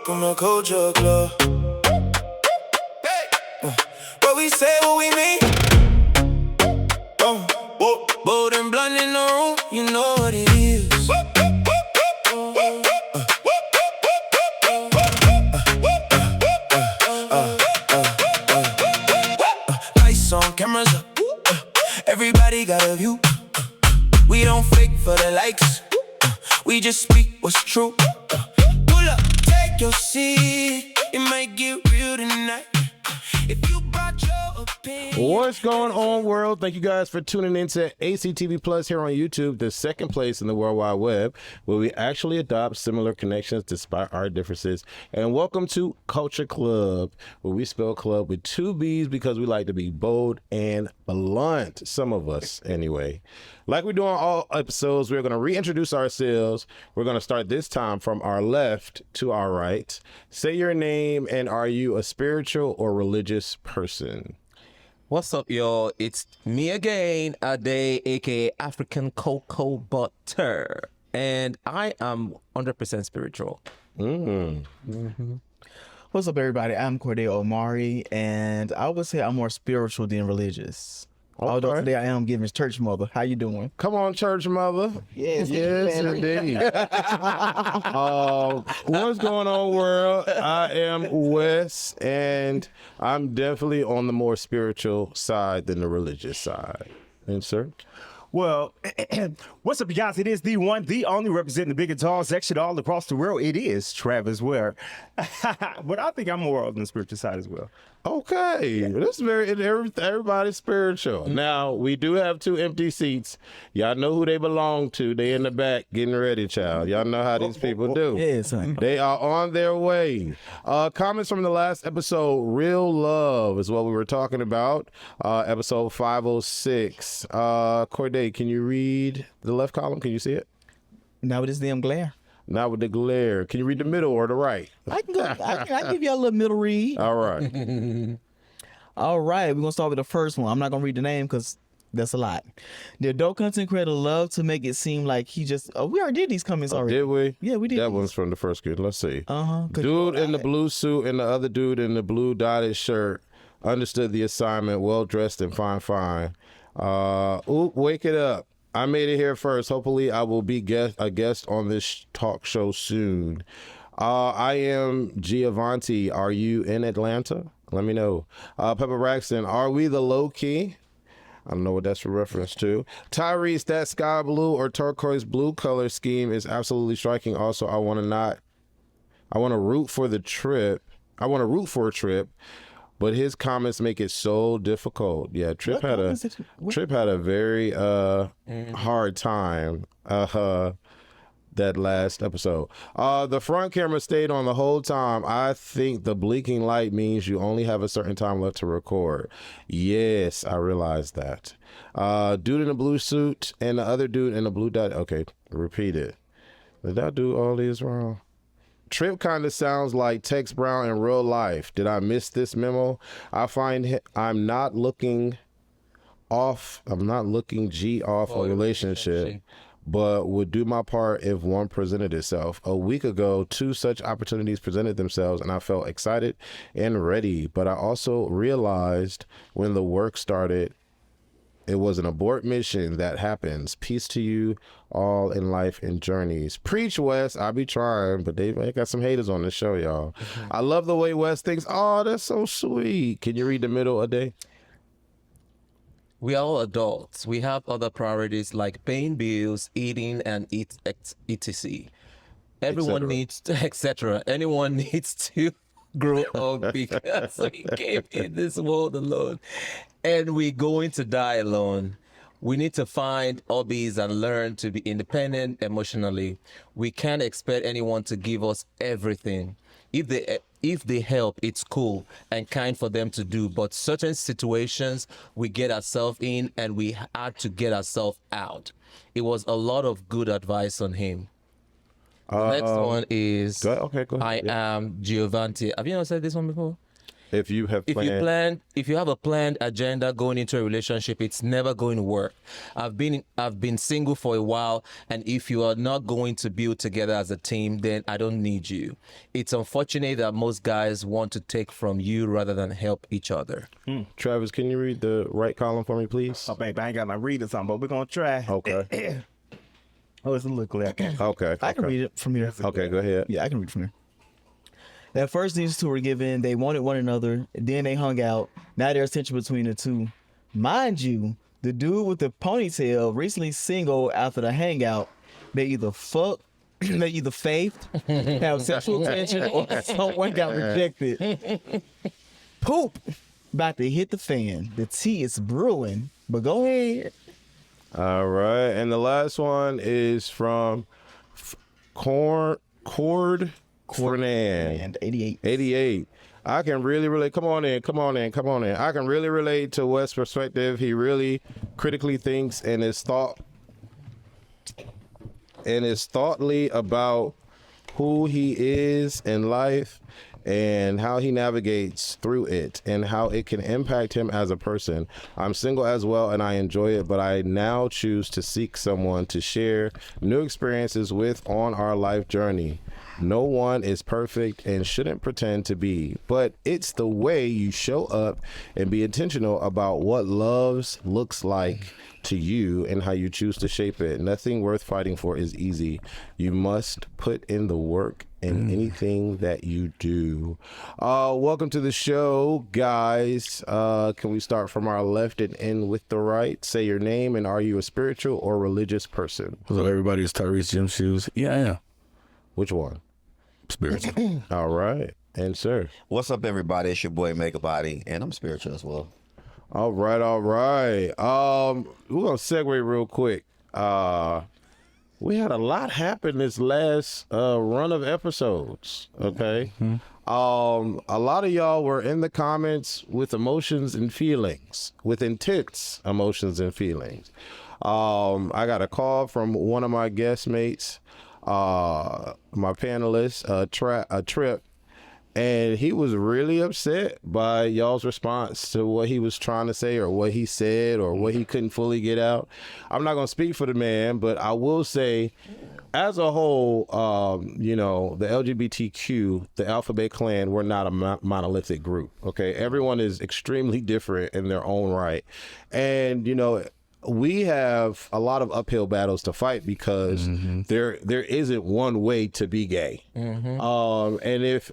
Welcome to Culture Clubb. But we say what we mean. Bold and blunt in the room, you know what it is. Lights on, cameras up. Everybody got a view. We don't fake for the likes. We just speak what's true. Pull up, take your seat. It might get real tonight. If you brought your opinion. What's going on, world? Thank you guys for tuning in to ACTV Plus here on YouTube, the second place in the World Wide Web, where we actually adopt similar connections despite our differences. And welcome to Culture Clubb, where we spell club with two B's because we like to be bold and blunt. Some of us, anyway. Like we do on all episodes, we're going to reintroduce ourselves. We're going to start this time from our left to our right. Say your name, and are you a spiritual or religious person? What's up, y'all? It's me again, Ade, aka African Cocoa Butter, and I am 100% spiritual. What's up, everybody? I'm Cordell Omari, and I would say I'm more spiritual than religious. Okay. Although today I am giving church mother. How you doing? Come on, church mother. Yes, Indeed. What's going on, world? I am Wes, and I'm definitely on the more spiritual side than the religious side. And sir? Well, what's up, you guys? It is the one, the only representing the big and tall section all across the world. It is Travis Ware. But I think I'm more on the spiritual side as well. Okay, this is everybody's spiritual. Now, we do have two empty seats. Y'all know who they belong to. They in the back getting ready, child. Y'all know how these people do. Yes, son. They are on their way. Comments from the last episode, Real Love is what we were talking about. Episode 506. Corday, can you read the left column? Can you see it? Now with this damn glare. Not with the glare. Can you read the middle or the right? I can give you a little middle read. All right. All right, we're gonna start with the first one. I'm not gonna read the name because that's a lot. The adult content creator love to make it seem like he just. We already did these comments already. Did we? Yeah, we did. That one's from the first kid. Let's see. Good. Dude in the blue suit and the other dude in the blue dotted shirt understood the assignment, well dressed and fine. Wake it up. I made it here first. Hopefully I will be a guest on this talk show soon. I am Giovanni. Are you in Atlanta? Let me know. Pepper Braxton, are we the low key? I don't know what that's a reference to. Tyrese, that sky blue or turquoise blue color scheme is absolutely striking. Also, I want to root for a trip, but his comments make it so difficult. Yeah, Trip had a very hard time that last episode. The front camera stayed on the whole time. I think the blinking light means you only have a certain time left to record. Yes, I realized that. Dude in the blue suit and the other dude in the blue dot. Okay, repeat it. Did I do all these wrong? Trip kind of sounds like Tex Brown in real life. Did I miss this memo? I find I'm not looking G off a relationship, but would do my part if one presented itself. A week ago, two such opportunities presented themselves, and I felt excited and ready. But I also realized when the work started, it was an abort mission that happens. Peace to you all in life and journeys. Preach, Wes. I be trying, but they got some haters on this show, y'all. I love the way Wes thinks. Oh, that's so sweet. Can you read the middle a day? We are all adults. We have other priorities like paying bills, eating, and etc. Everyone needs to, etc. Anyone needs to grow up because we came in this world alone. And we're going to die alone. We need to find hobbies and learn to be independent emotionally. We can't expect anyone to give us everything. If they help, it's cool and kind for them to do. But certain situations we get ourselves in and we had to get ourselves out. It was a lot of good advice on him. The next one is go ahead. I am Giovanni. Have you ever said this one before? If you have planned, if you have a planned agenda going into a relationship, it's never going to work. I've been single for a while, and if you are not going to build together as a team, then I don't need you. It's unfortunate that most guys want to take from you rather than help each other. Travis, can you read the right column for me, please? Oh, baby, I ain't got my reader something, but we're gonna try. Okay. Oh, it's a little clear. Okay. I can read it from here. Okay, go ahead. Yeah, I can read from here. At first, these two were given. They wanted one another. Then they hung out. Now there's tension between the two. Mind you, the dude with the ponytail recently single after the hangout. They either fuck, they either faithed, have sexual tension, or someone got rejected. Poop about to hit the fan. The tea is brewing. But go ahead. All right, and the last one is from Cord Fernand. And 88. 88. I can really relate. Come on in. I can really relate to Wes' perspective. He really critically thinks and is thoughtfully about who he is in life and how he navigates through it and how it can impact him as a person. I'm single as well and I enjoy it, but I now choose to seek someone to share new experiences with on our life journey. No one is perfect and shouldn't pretend to be, but it's the way you show up and be intentional about what love looks like to you and how you choose to shape it. Nothing worth fighting for is easy. You must put in the work in anything that you do. Welcome to the show, guys. Can we start from our left and end with the right? Say your name and are you a spiritual or religious person? Hello, everybody. It's Tyrese Gym Shoes. Yeah, I am. Which one? Spiritual. All right. And sir. What's up, everybody? It's your boy Mega Body, and I'm spiritual as well. All right. We're gonna segue real quick. We had a lot happen this last run of episodes. Okay. A lot of y'all were in the comments with emotions and feelings, with intense emotions and feelings. I got a call from one of my guest mates, my panelist, Trip, and he was really upset by y'all's response to what he was trying to say or what he said or what he couldn't fully get out. I'm not going to speak for the man, but I will say as a whole, the LGBTQ, the Alphabet Clan, we're not a monolithic group. Okay. Everyone is extremely different in their own right. And, we have a lot of uphill battles to fight because there isn't one way to be gay. And if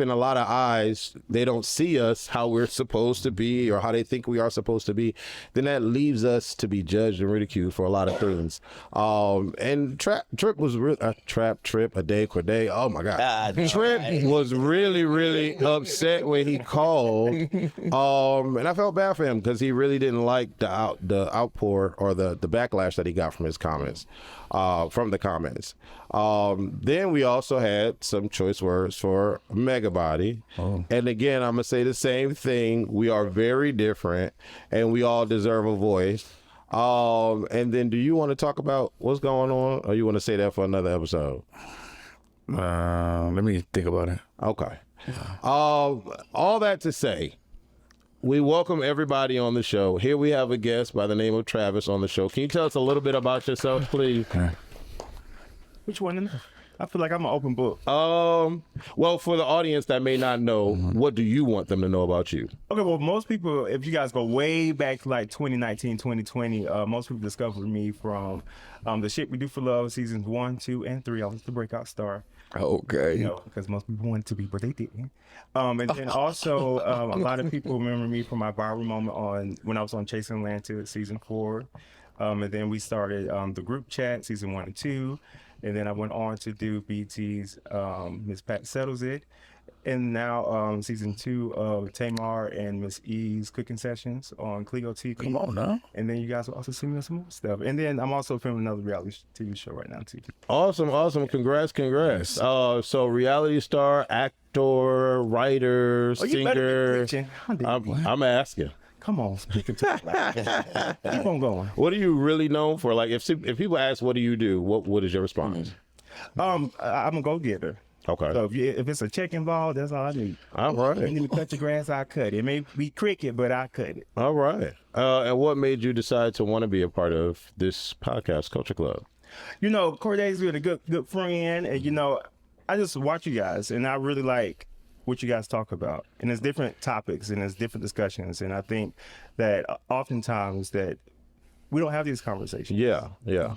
in a lot of eyes they don't see us how we're supposed to be or how they think we are supposed to be, then that leaves us to be judged and ridiculed for a lot of things. And Trip was really Trip a day Corday. Oh my God, Trip was really upset when he called. And I felt bad for him because he really didn't like the outpour or the backlash that he got from his comments, from the comments. Then we also had some choice words for Mega Body. And again, I'm gonna say the same thing. We are very different and we all deserve a voice. And then do you want to talk about what's going on or you want to say that for another episode? Let me think about it. Okay. All that to say, we welcome everybody on the show. Here we have a guest by the name of Travis on the show. Can you tell us a little bit about yourself, please? Which one? I feel like I'm an open book. Well, for the audience that may not know, what do you want them to know about you? Okay, well, most people, if you guys go way back to like 2019, 2020, most people discovered me from the Shit We Do for Love seasons 1, 2, and 3. I was the breakout star. Okay. Because most people wanted to be, but they didn't. And then also, a lot of people remember me from my viral moment when I was on Chasing Atlanta season 4. And then we started the group chat season 1 and 2. And then I went on to do BT's Miss Pat Settles It. And now season 2 of Tamar and Miss E's cooking sessions on Clio TV. Come on now. And then you guys will also see me on some more stuff. And then I'm also filming another reality TV show right now too. Awesome. Congrats. So reality star, actor, writer, singer. I'm asking. Come on, speaking to keep on going. What are you really known for? Like if people ask, what do you do? What is your response? I'm a go-getter. Okay. So if it's a check involved, that's all I need. All You right. need to cut your grass, I cut it. It may be cricket, but I cut it. All right. And what made you decide to want to be a part of this podcast, Culture Club? You know, Corday's been a good friend, and you know, I just watch you guys, and I really like what you guys talk about. And there's different topics and there's different discussions, and I think that oftentimes that we don't have these conversations. Yeah.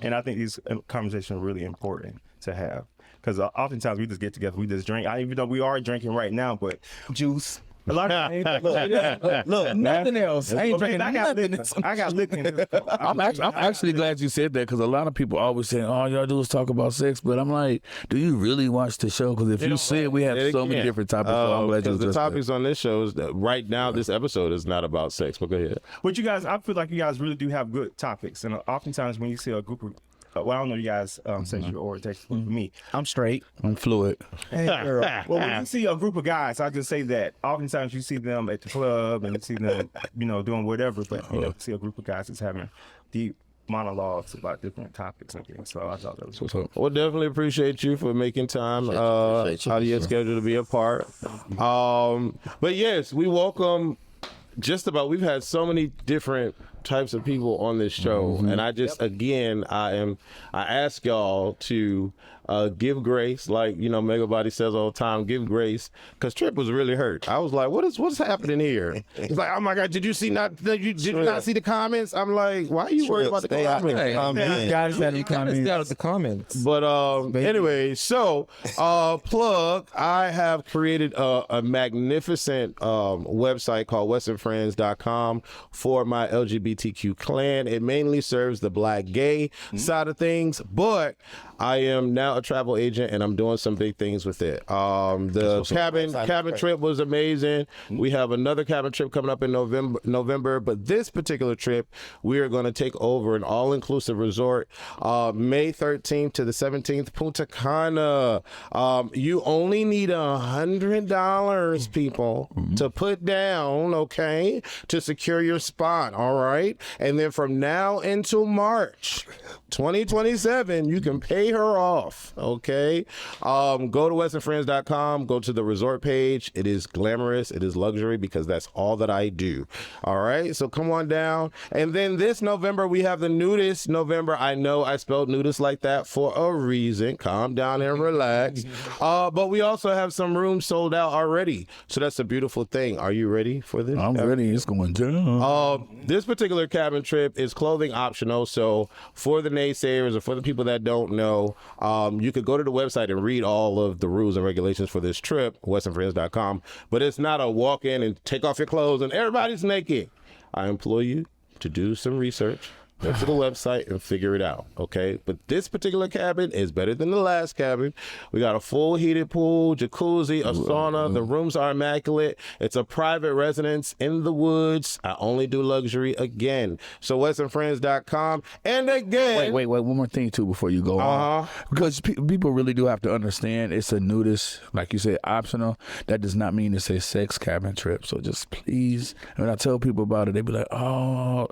And I think these conversations are really important to have because oftentimes we just get together, we just drink. Even though we are drinking right now, but Juice. a lot of Look, nothing else. I ain't drinking I got nothing. I got liquor in this. I'm actually glad you said that because a lot of people always say, all y'all do is talk about sex. But I'm like, do you really watch the show? Because if you said we have so many different topics, so I'm glad you the addressed that. topics on this show is that right now, this episode is not about sex, but go ahead. But you guys, I feel like you guys really do have good topics, and oftentimes when you see a group of well, I don't know you guys sexual orientation for me. I'm straight. I'm fluid. Hey, girl. Well, when you see a group of guys, I just say that oftentimes you see them at the club and you see them, you know, doing whatever, but you know, see a group of guys that's having deep monologues about different topics and things. So I thought that was What's up? Well, definitely appreciate you for making time Appreciate you. out of your schedule to be a part. But yes, we welcome we've had so many different types of people on this show, and I just again I ask y'all to give grace, like Mega Body says all the time, give grace, because Trip was really hurt. I was like, what's happening here? He's like, oh my God, did you not see the comments? I'm like, why are you worried about the comments? Guys had any You kind of comments. stay out of the comments. But anyway, so plug, I have created a magnificent website called westernfriends.com for my LGBTQ clan. It mainly serves the black gay side of things, but I am now a travel agent and I'm doing some big things with it. The cabin trip was amazing. We have another cabin trip coming up in November, but this particular trip, we are going to take over an all-inclusive resort May 13th to the 17th, Punta Cana. You only need $100, people, to put down, okay, to secure your spot, all right? And then from now until March 2027, you can pay her off, okay? Go to westernfriends.com, go to the resort page. It is glamorous, it is luxury, because that's all that I do, all right? So come on down. And then this November, we have the nudist November. I know I spelled nudist like that for a reason. Calm down and relax. But we also have some rooms sold out already, so that's a beautiful thing. Are you ready for this? I'm ready. It's going down. This particular cabin trip is clothing optional, so for the naysayers or for the people that don't know, you could go to the website and read all of the rules and regulations for this trip, westernfriends.com, but it's not a walk in and take off your clothes and everybody's naked. I implore you to do some research. Go to the website and figure it out, okay? But this particular cabin is better than the last cabin. We got a full heated pool, jacuzzi, a sauna. The rooms are immaculate. It's a private residence in the woods. I only do luxury again. So westernfriends.com. And again... Wait, one more thing, too, before you go on. Because people really do have to understand it's a nudist, like you said, optional. That does not mean it's a sex cabin trip. So just please, when I tell people about it, they be like, oh...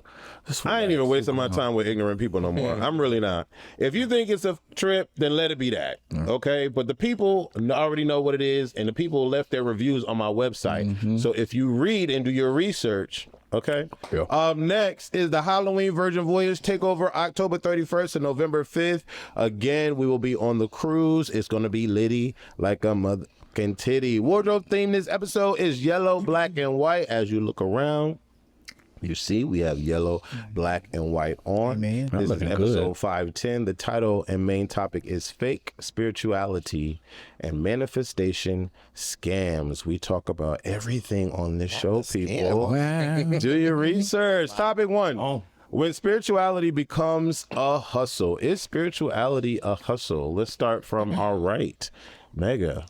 I ain't even wasting my time with ignorant people no more. I'm really not. If you think it's a trip, then let it be that, okay? But the people already know what it is, and the people left their reviews on my website. So if you read and do your research, okay? Yeah. Next is the Halloween Virgin Voyage Takeover, October 31st to November 5th. Again, we will be on the cruise. It's going to be litty like a mother and titty. Wardrobe theme this episode is yellow, black, and white. As you look around, you see, we have yellow, black, and white on. Man. This is Looking episode good. 510. The title and main topic is Fake Spirituality and Manifestation Scams. We talk about everything on this show, people. Do your research. Topic 1. When spirituality becomes a hustle. Is spirituality a hustle? Let's start from our right. Mega.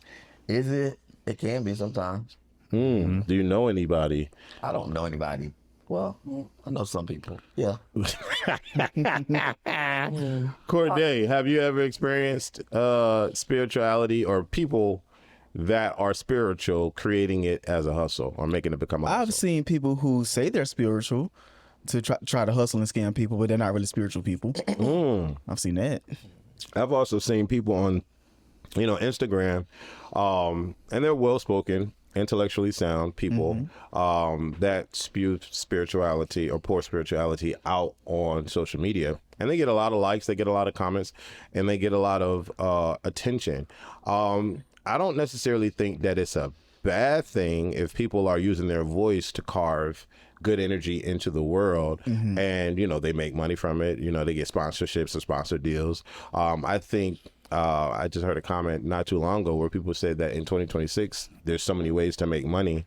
Is it? It can be sometimes. Do you know anybody? I don't know anybody. Well, I know some people. Yeah. Corday, have you ever experienced spirituality or people that are spiritual creating it as a hustle or making it become a hustle? I've seen people who say they're spiritual to try to hustle and scam people, but they're not really spiritual people. I've seen that. I've also seen people on Instagram, and they're well-spoken, intellectually sound people that spew spirituality or poor spirituality out on social media. And they get a lot of likes, they get a lot of comments, and they get a lot of attention. I don't necessarily think that it's a bad thing if people are using their voice to carve good energy into the world, and they make money from it. They get sponsorships and sponsor deals. I think I just heard a comment not too long ago where people said that in 2026 there's so many ways to make money.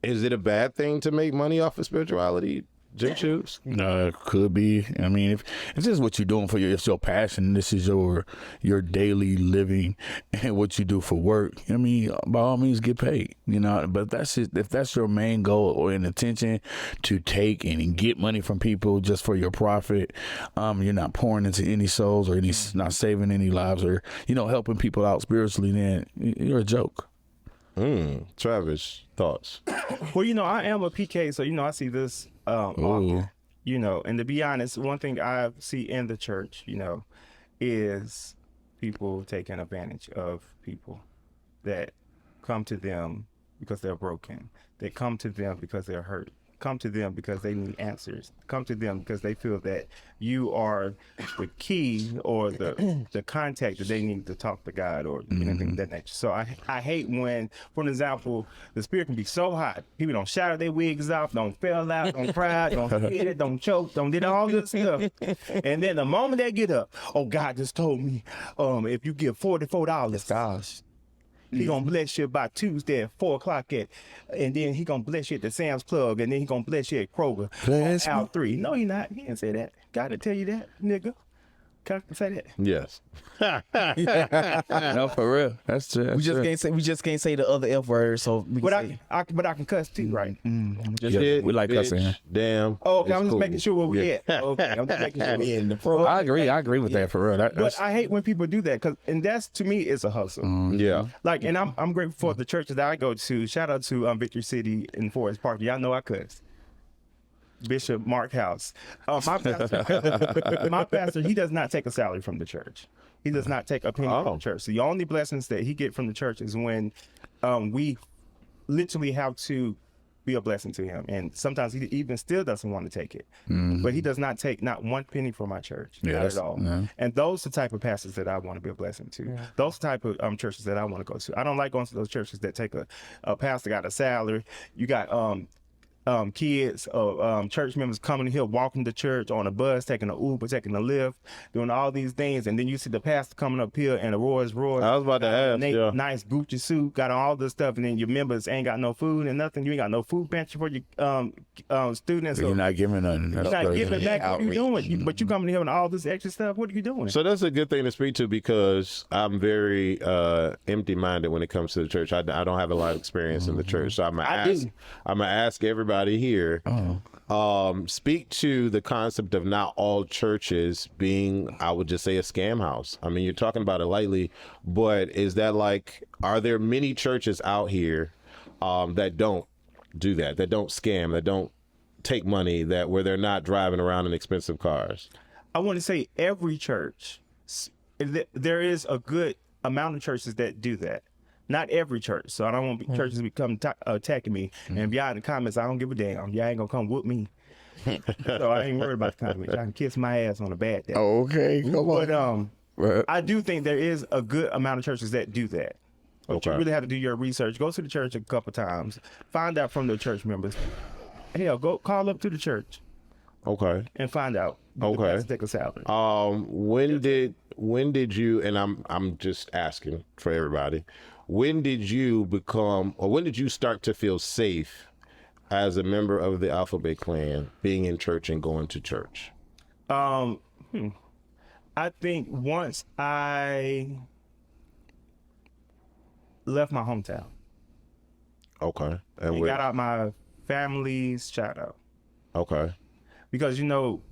Is it a bad thing to make money off of spirituality? Jim Shoes? Could be. I mean, if this is what you're doing for it's your passion, this is your daily living and what you do for work, I mean, by all means get paid, but if that's your main goal or an intention to take and get money from people just for your profit, you're not pouring into any souls or not saving any lives or, helping people out spiritually, then you're a joke. Travis, thoughts? Well, I am a PK, so I see this often, and to be honest, one thing I see in the church, is people taking advantage of people that come to them because they're broken. They come to them because they're hurt. Come to them because they need answers. Come to them because they feel that you are the key or the contact that they need to talk to God or anything of that nature. So I hate when, for example, the spirit can be so hot. People don't shatter their wigs off, don't fell out, don't cry, don't hit it, don't choke, don't did all this stuff. And then the moment they get up, oh, God just told me, if you give $44, gosh, he gonna bless you by Tuesday at 4 o'clock and then he gonna bless you at the Sam's Club, and then he gonna bless you at Kroger. Out 3. No, he not. He didn't say that. God didn't tell you that, nigga. Can I say that? Yes. No, for real. That's true. We just can't say the other F word, so we can But I can cuss too, right? Shit, we like bitch, cussing here. Damn. Oh, okay. It's I'm just cool. making sure where we at. Okay, I'm just making sure we in the pro. I agree with that, for real. But I hate when people do that, and that's, to me, it's a hustle. Yeah. Like, and I'm grateful for the churches that I go to. Shout out to Victory City in Forest Park. Y'all know I cuss. Bishop Mark House. My pastor, he does not take a salary from the church. He does not take a penny from the church. So the only blessings that he get from the church is when we literally have to be a blessing to him. And sometimes he even still doesn't want to take it. But he does not take not one penny from my church. Not at all. Yeah. And those are the type of pastors that I want to be a blessing to. Yeah. Those type of churches that I want to go to. I don't like going to those churches that take a pastor got a salary. You got kids or church members coming here, walking to church on a bus, taking an Uber, taking a Lyft, doing all these things, and then you see the pastor coming up here in a Rolls Royce. I was about to ask, nice Gucci suit, got all this stuff, and then your members ain't got no food and nothing. You ain't got no food pantry for your students. You're not giving nothing. You're not giving back. What are you doing? But you coming here with all this extra stuff. What are you doing? So that's a good thing to speak to, because I'm very empty-minded when it comes to the church. I don't have a lot of experience in the church, so I'm gonna ask everybody here. Speak to the concept of not all churches being, I would just say, a scam house. I mean, you're talking about it lightly, but is that are there many churches out here that don't do that don't scam, that don't take money, where they're not driving around in expensive cars? I want to say every church, there is a good amount of churches that do that. Not every church, so I don't want churches to become attacking me. And if y'all in the comments, I don't give a damn. Y'all ain't gonna come whoop me. So I ain't worried about the comments. Y'all can kiss my ass on a bad day. Oh, okay, come on. But I do think there is a good amount of churches that do that. But you really have to do your research. Go to the church a couple times. Find out from the church members. Hell, go call up to the church. Okay. And find out. Okay. Take a salary. When did you? And I'm just asking for everybody. When did you when did you start to feel safe as a member of the Alphabet Clan, being in church and going to church? I think once I left my hometown. Okay. And got out my family's shadow. Okay. Because,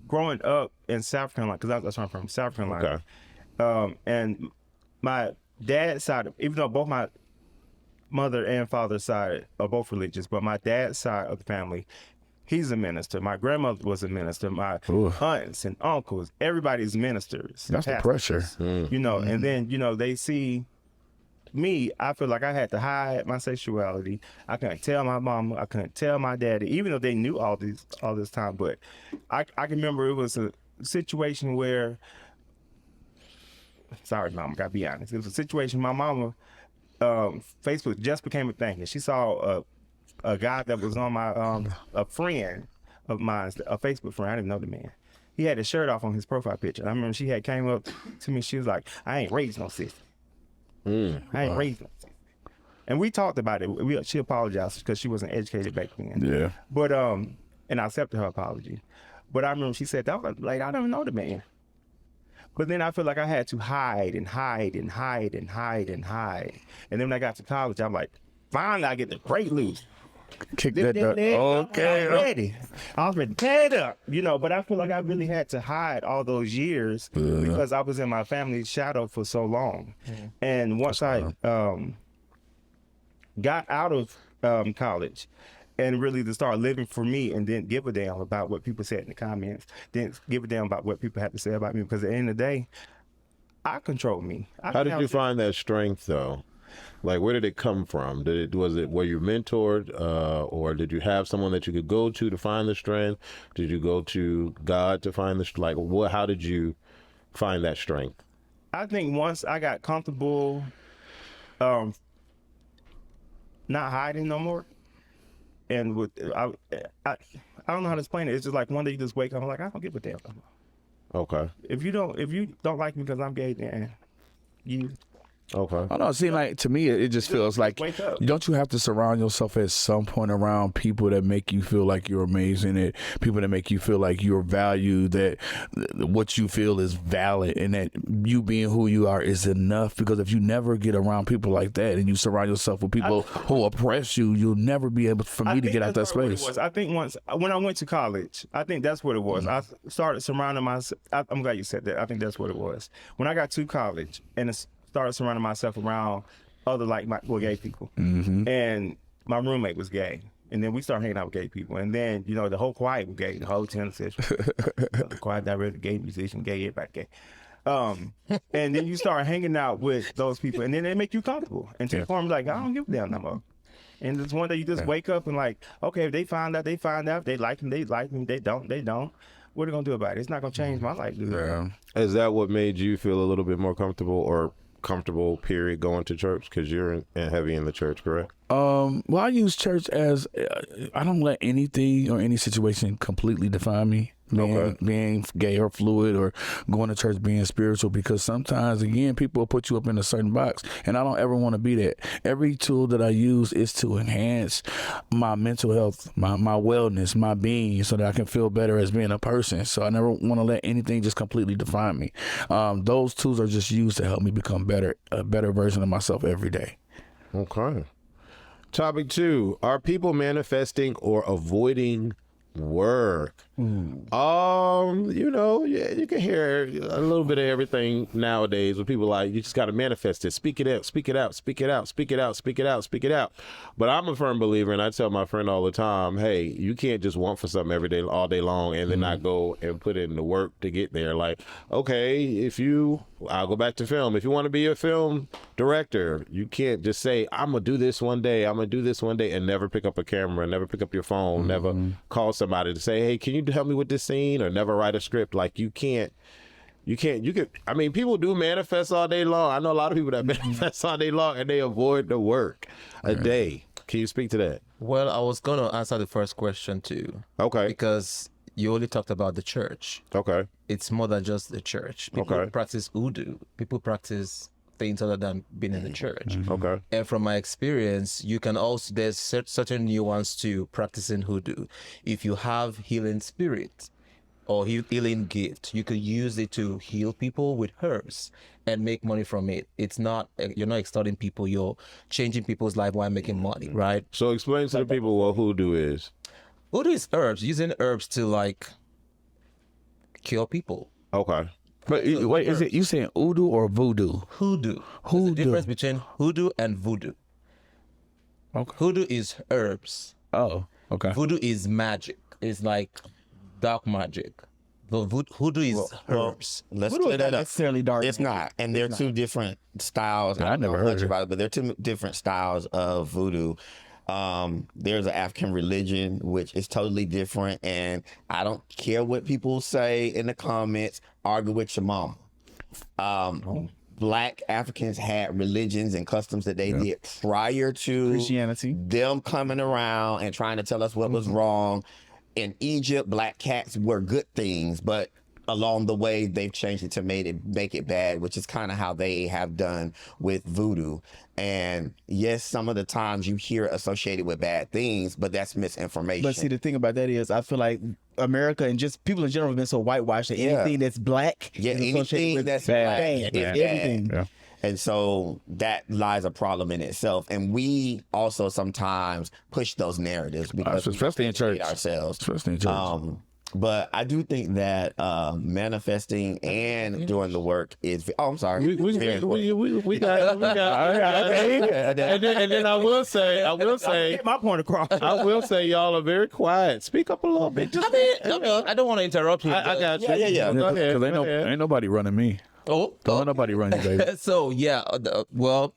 growing up in South Carolina, because that's where I'm from, South Carolina. Okay. And my dad's side, even though both my mother and father's side are both religious, but my dad's side of the family, He's a minister. My grandmother was a minister. My aunts and uncles, everybody's ministers. That's the pressure. You know, and then, you know, they see me. I feel like I had to hide my sexuality. I couldn't tell my mama. I couldn't tell my daddy, even though they knew all this time. But I can remember it was a situation where, sorry, mama, gotta be honest. It was a situation my mama, Facebook just became a thing. And she saw a guy that was on my, a friend of mine, a Facebook friend. I didn't know the man. He had his shirt off on his profile picture. I remember she had came up to me. She was like, I ain't raised no sister. I ain't raised no sister. And we talked about it. She apologized because she wasn't educated back then. Yeah. But, and I accepted her apology. But I remember she said, that was like, I don't know the man. But then I feel like I had to hide and hide and hide and hide and hide. And then when I got to college, I'm like, finally I get to break loose. Kick that dirt. Okay. I was ready to tear it up, you know, but I feel like I really had to hide all those years because I was in my family's shadow for so long. And once I got out of college and really to start living for me and didn't give a damn about what people said in the comments, didn't give a damn about what people had to say about me, because at the end of the day, I control me. How did you find that strength, though? Like, where did it come from? Were you mentored, or did you have someone that you could go to find the strength? Did you go to God to find the strength? Like, how did you find that strength? I think once I got comfortable, not hiding no more, and I don't know how to explain it. It's just like one day you just wake up, I'm like, I don't give a damn no more. Okay. If you don't like me because I'm gay, then you. Okay. I don't know. It seems like, to me, it just feels like, wake up. Don't you have to surround yourself at some point around people that make you feel like you're amazing, that people that make you feel like you're valued, that what you feel is valid, and that you being who you are is enough? Because if you never get around people like that and you surround yourself with people who oppress you, you'll never be able for me to get out that space. I think when I went to college, I think that's what it was. I started surrounding myself. I'm glad you said that. I think that's what it was. When I got to college and started surrounding myself around other gay people, and my roommate was gay, and then we started hanging out with gay people, and then the whole choir was gay, the whole tenor section, the choir director, gay musician, gay, everybody gay, and then you start hanging out with those people, and then they make you comfortable, and to the point like, I don't give a damn no more. And it's one day you just wake up and like, okay, if they find out, they find out. If they like me, they like me. They don't, they don't. What are they gonna do about it? It's not gonna change my life. Is that what made you feel a little bit more comfortable period going to church, because you're heavy in the church, correct? Well, I use church as I don't let anything or any situation completely define me. Being gay or fluid or going to church being spiritual, because sometimes, again, people will put you up in a certain box, and I don't ever want to be that. Every tool that I use is to enhance my mental health, my wellness, my being, so that I can feel better as being a person. So I never want to let anything just completely define me. Those tools are just used to help me become a better version of myself every day. Okay. Topic 2, are people manifesting or avoiding work? You can hear a little bit of everything nowadays with people like, you just got to manifest it, speak it out, speak it out, speak it out, speak it out, speak it out, speak it out. But I'm a firm believer, and I tell my friend all the time, hey, you can't just want for something every day, all day long, and then not go and put in the work to get there. Like, okay, I'll go back to film. If you want to be a film director, you can't just say, I'm going to do this one day, and never pick up a camera, never pick up your phone, never call somebody to say, hey, can you help me with this scene, or never write a script. Like, you can, I mean, people do manifest all day long. I know a lot of people that manifest all day long and they avoid the work a day. Can you speak to that? Well, I was going to answer the first question too. Okay. Because you only talked about the church. Okay. It's more than just the church. People practice voodoo. People practice things other than being in the church. Okay. And from my experience, you can also, there's certain nuance to practicing hoodoo. If you have healing spirit or healing gift, you could use it to heal people with herbs and make money from it. It's not, you're not extorting people, you're changing people's life while making money, right? So explain to the people what hoodoo is. Voodoo is herbs, using herbs to like cure people. Okay. But wait, is it you saying voodoo or voodoo? Hoodoo. There's a difference between hoodoo and voodoo. Okay. Hoodoo is herbs. Oh, okay. Voodoo is magic. is like dark magic. The hoodoo is herbs. Let's Voodoo clear is that not up. necessarily dark. It's not, and they're two different styles. I don't never know heard much it. about it, but they're two different styles of voodoo. There's an African religion which is totally different, and I don't care what people say in the comments. Argue with your mama. Black Africans had religions and customs that they did prior to Christianity. them coming around and trying to tell us what was wrong. In Egypt, black cats were good things, but along the way they've changed it to make it bad, which is kind of how they have done with voodoo. And yes, some of the times you hear it associated with bad things, but that's misinformation. But see, the thing about that is, I feel like America and just people in general have been so whitewashed that Yeah. anything that's black Yeah, is associated anything with that's bad. black is bad. Everything. Yeah. And so that lies a problem in itself. And we also sometimes push those narratives because Especially in church. ourselves. Especially in church. But I do think that manifesting and doing the work is. Oh, I'm sorry. Very important. We got. And then I will say, Get my point across. I will say, y'all are very quiet. Speak up a little bit. Just, I don't want to interrupt you. I got you. Yeah. Go ahead. Because Go ahead. ain't nobody running me. Oh, Don't let nobody run you, baby. so yeah, well,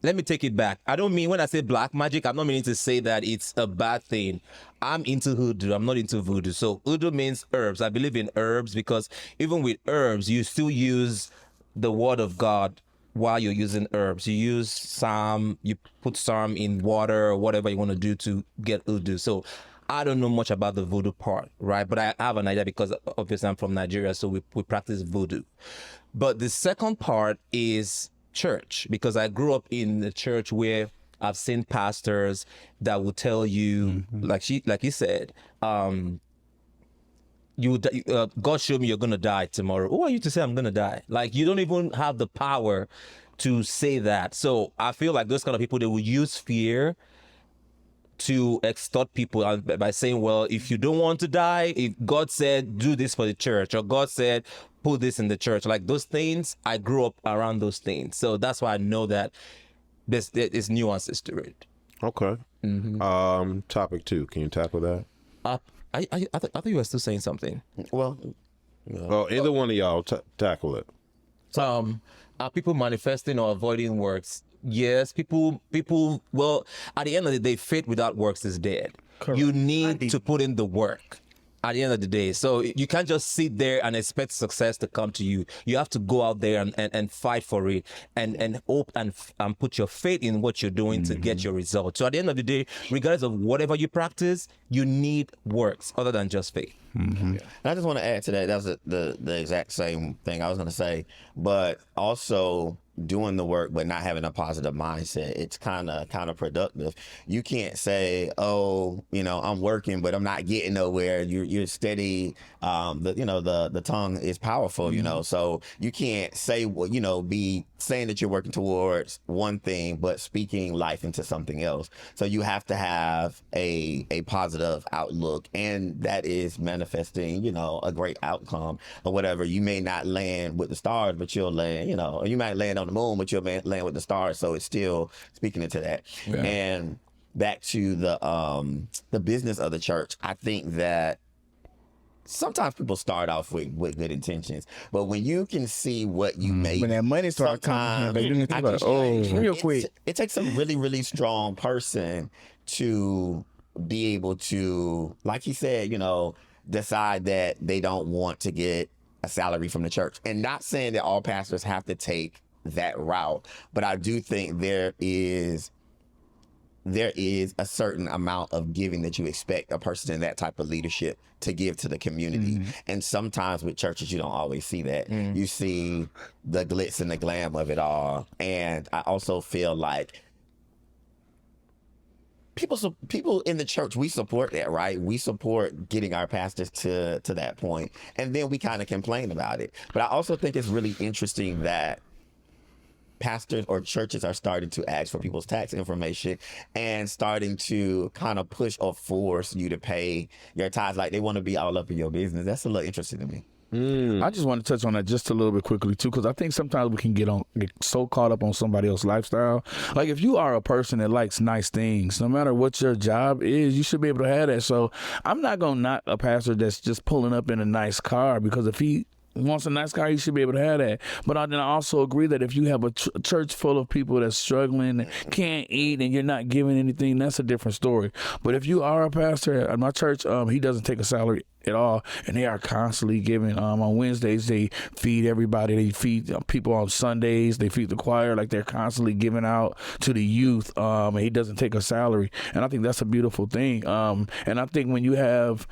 let me take it back. I don't mean when I say black magic, I'm not meaning to say that it's a bad thing. I'm into hoodoo. I'm not into voodoo. So hoodoo means herbs. I believe in herbs because even with herbs, you still use the word of God while you're using herbs. You use psalm, you put psalm in water or whatever you want to do to get hoodoo. So I don't know much about the voodoo part, right? But I have an idea because obviously I'm from Nigeria, so we practice voodoo. But the second part is church, because I grew up in the church where I've seen pastors that will tell you, like you said, God showed me you're gonna die tomorrow. Who are you to say I'm gonna die? Like, you don't even have the power to say that. So I feel like those kind of people, they will use fear to extort people by saying, well, if you don't want to die, if God said do this for the church, or God said put this in the church, like those things, I grew up around those things. So that's why I know that there's nuances to it. Okay. Topic 2. Can you tackle that? I thought you were still saying something. Well, Oh, either one of y'all tackle it. Are people manifesting or avoiding works? Yes, people, well, at the end of the day, faith without works is dead. Correct. You need to put in the work at the end of the day. So you can't just sit there and expect success to come to you. You have to go out there and fight for it and hope and put your faith in what you're doing to get your results. So at the end of the day, regardless of whatever you practice, you need works other than just faith. and I just want to add to that. That's the exact same thing I was going to say, but also doing the work but not having a positive mindset, it's kind of counterproductive. You can't say, oh, I'm working but I'm not getting nowhere. You're steady. The tongue is powerful, so you can't say, be saying that you're working towards one thing but speaking life into something else. So you have to have a positive outlook, and that is manifesting a great outcome or whatever. You may not land with the stars, but you'll land, or you might land on the moon, but you'll land with the stars. So it's still speaking into that. Yeah. And back to the business of the church, I think that sometimes people start off with good intentions, but when you can see what you make, when that money starts coming, real quick, it takes a really, really strong person to be able to, like he said, decide that they don't want to get a salary from the church. And not saying that all pastors have to take that route, but I do think there is a certain amount of giving that you expect a person in that type of leadership to give to the community. And sometimes with churches, you don't always see that. You see the glitz and the glam of it all. And I also feel like people in the church, we support that, right? We support getting our pastors to that point. And then we kind of complain about it. But I also think it's really interesting that pastors or churches are starting to ask for people's tax information and starting to kind of push or force you to pay your tithes, like they want to be all up in your business. That's a little interesting to me. I just want to touch on that just a little bit quickly too, because I think sometimes we can get so caught up on somebody else's lifestyle. Like if you are a person that likes nice things, no matter what your job is, you should be able to have that. So I'm not gonna knock a pastor that's just pulling up in a nice car, because if he wants a nice car, he should be able to have that. But then I also agree that if you have a church full of people that's struggling and can't eat and you're not giving anything, that's a different story. But if you are a pastor at my church, he doesn't take a salary at all, and they are constantly giving. On Wednesdays they feed everybody, they feed people. On Sundays they feed the choir. Like, they're constantly giving out to the youth, and he doesn't take a salary, and I think that's a beautiful thing. And I think when you have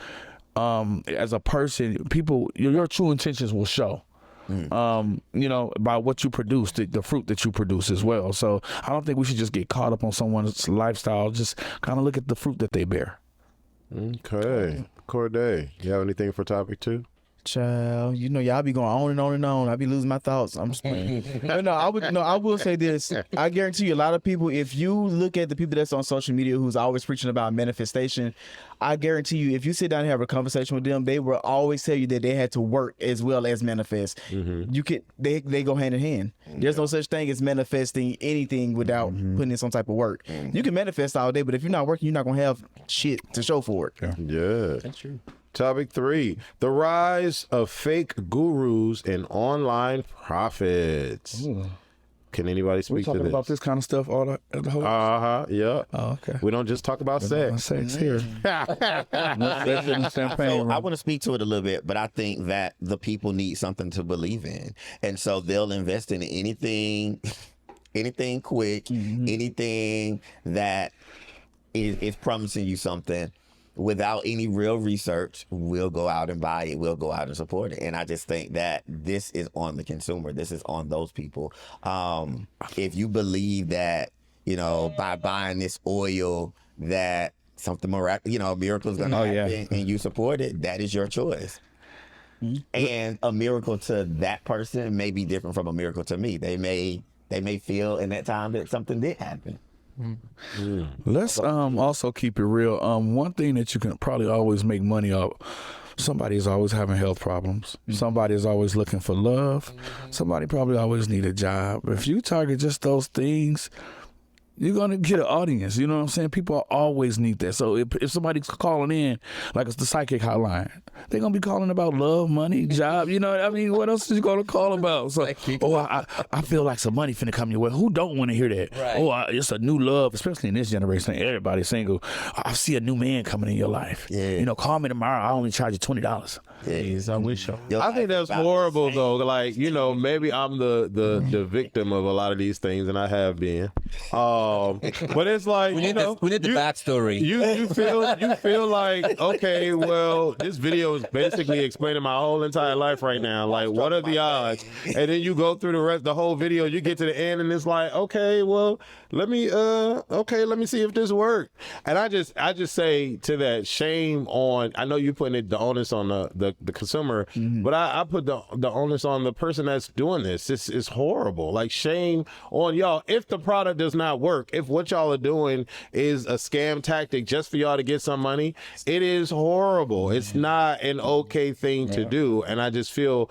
as a person, people, your true intentions will show. By what you produce, the fruit that you produce as well. So I don't think we should just get caught up on someone's lifestyle. Just kind of look at the fruit that they bear. Okay. Corday, you have anything for topic 2? Child, y'all be going on and on and on. I be losing my thoughts. I'm just playing. I will say this. I guarantee you, a lot of people, if you look at the people that's on social media who's always preaching about manifestation, I guarantee you, if you sit down and have a conversation with them, they will always tell you that they had to work as well as manifest. They go hand in hand. There's no such thing as manifesting anything without putting in some type of work. You can manifest all day, but if you're not working, you're not gonna have shit to show for it. Yeah. That's true. Topic 3, the rise of fake gurus and online profits. Can anybody speak to talking this? about this kind of stuff all the whole. Yeah. Oh, okay. We don't just talk about sex. Sex here. So I want to speak to it a little bit, but I think that the people need something to believe in, and so they'll invest in anything quick, anything that is promising you something without any real research. We'll go out and buy it. We'll go out and support it. And I just think that this is on the consumer. This is on those people. If you believe that, by buying this oil, that something miracle is going to happen, and you support it, that is your choice. And a miracle to that person may be different from a miracle to me. They may feel in that time that something did happen. Let's also keep it real. One thing that you can probably always make money off, somebody is always having health problems. Somebody is always looking for love. Somebody probably always need a job. If you target just those things, you're going to get an audience. You know what I'm saying? People always need that. So if somebody's calling in, like it's the psychic hotline, they're going to be calling about love, money, job. You know what I mean? What else is you going to call about? So, I feel like some money finna come your way. Who don't want to hear that? Right. It's a new love, especially in this generation. Everybody's single. I see a new man coming in your life. Yeah. Call me tomorrow. I only charge you $20. Yes, I wish so. I think that's horrible, though. Like, maybe I'm the victim of a lot of these things, and I have been. But it's like, we need the backstory. You feel like, okay, well, this video is basically explaining my whole entire life right now. Like, what are the odds? And then you go through the whole video, you get to the end, and it's like, okay, well, let me see if this worked. And I just say to that, shame on. I know you putting the onus on the consumer, but I put the onus on the person that's doing this. This is horrible. Like, shame on y'all. If the product does not work, if what y'all are doing is a scam tactic just for y'all to get some money, it is horrible. It's not an okay thing to do. And I feel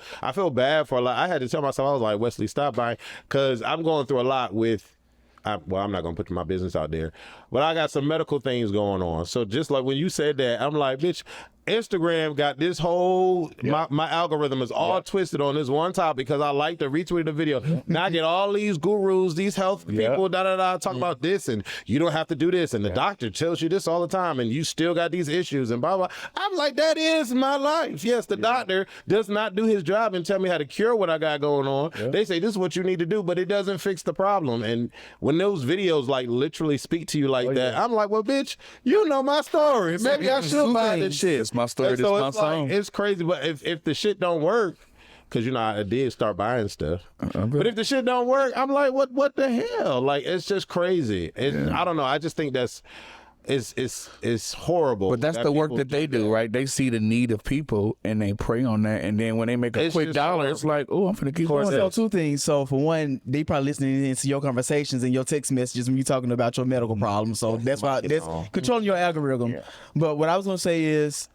bad for a lot. I had to tell myself, I was like, Wesley, stop buying, because I'm going through a lot with, I'm not going to put my business out there, but I got some medical things going on. So just like when you said that, I'm like, bitch, Instagram got this whole, my algorithm is all twisted on this one topic because I like to retweet the video. Now I get all these gurus, these health people, talk about this, and you don't have to do this, and the doctor tells you this all the time, and you still got these issues, and blah, blah. I'm like, that is my life. Yes, the doctor does not do his job and tell me how to cure what I got going on. They say this is what you need to do, but it doesn't fix the problem. And when those videos like literally speak to you like that, I'm like, well, bitch, you know my story. Maybe I should buy this shit. My story, this my song. Like, it's crazy, but if the shit don't work, because I did start buying stuff, but if the shit don't work, I'm like, what the hell? Like, it's just crazy. I don't know. I just think it's horrible. But that's the work that they do, right? They see the need of people and they prey on that, and then when they make a quick dollar, it's like, oh, I'm finna keep going. So two things. So for one, they probably listening into your conversations and your text messages when you're talking about your medical problems. So that's why that's controlling your algorithm. But what I was gonna say is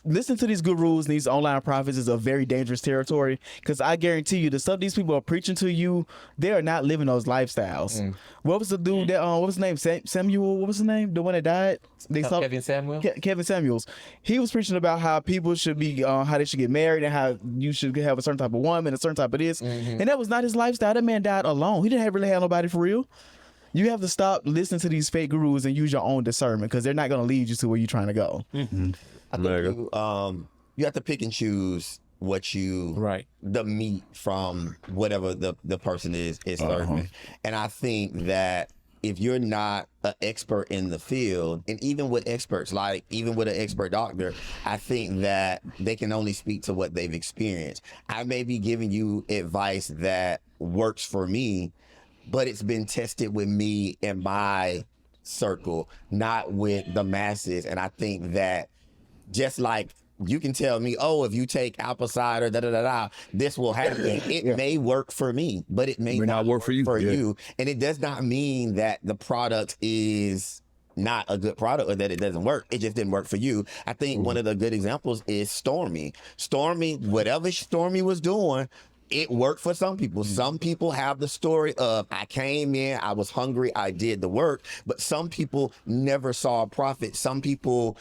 listen to these gurus and these online prophets is a very dangerous territory, because I guarantee you the stuff these people are preaching to you, they are not living those lifestyles. What was the dude that what was his name? Samuel, what was his name? The one that died? Kevin Samuel? Kevin Samuels. He was preaching about how people should be how they should get married and how you should have a certain type of woman, a certain type of this. And that was not his lifestyle. That man died alone. He didn't really have nobody for real. You have to stop listening to these fake gurus and use your own discernment, because they're not going to lead you to where you're trying to go. I think you have to pick and choose what you the meat from whatever the person is serving. And I think that if you're not an expert in the field, and even with experts, like even with an expert doctor, I think that they can only speak to what they've experienced. I may be giving you advice that works for me, but it's been tested with me in my circle, not with the masses. And I think that just like you can tell me, oh, if you take apple cider, this will happen. It may work for me, but it may not work for you. And it does not mean that the product is not a good product or that it doesn't work. It just didn't work for you. I think one of the good examples is Stormy. Stormy, whatever Stormy was doing, it worked for some people. Some people have the story of, I came in, I was hungry, I did the work, but some people never saw a profit. Some people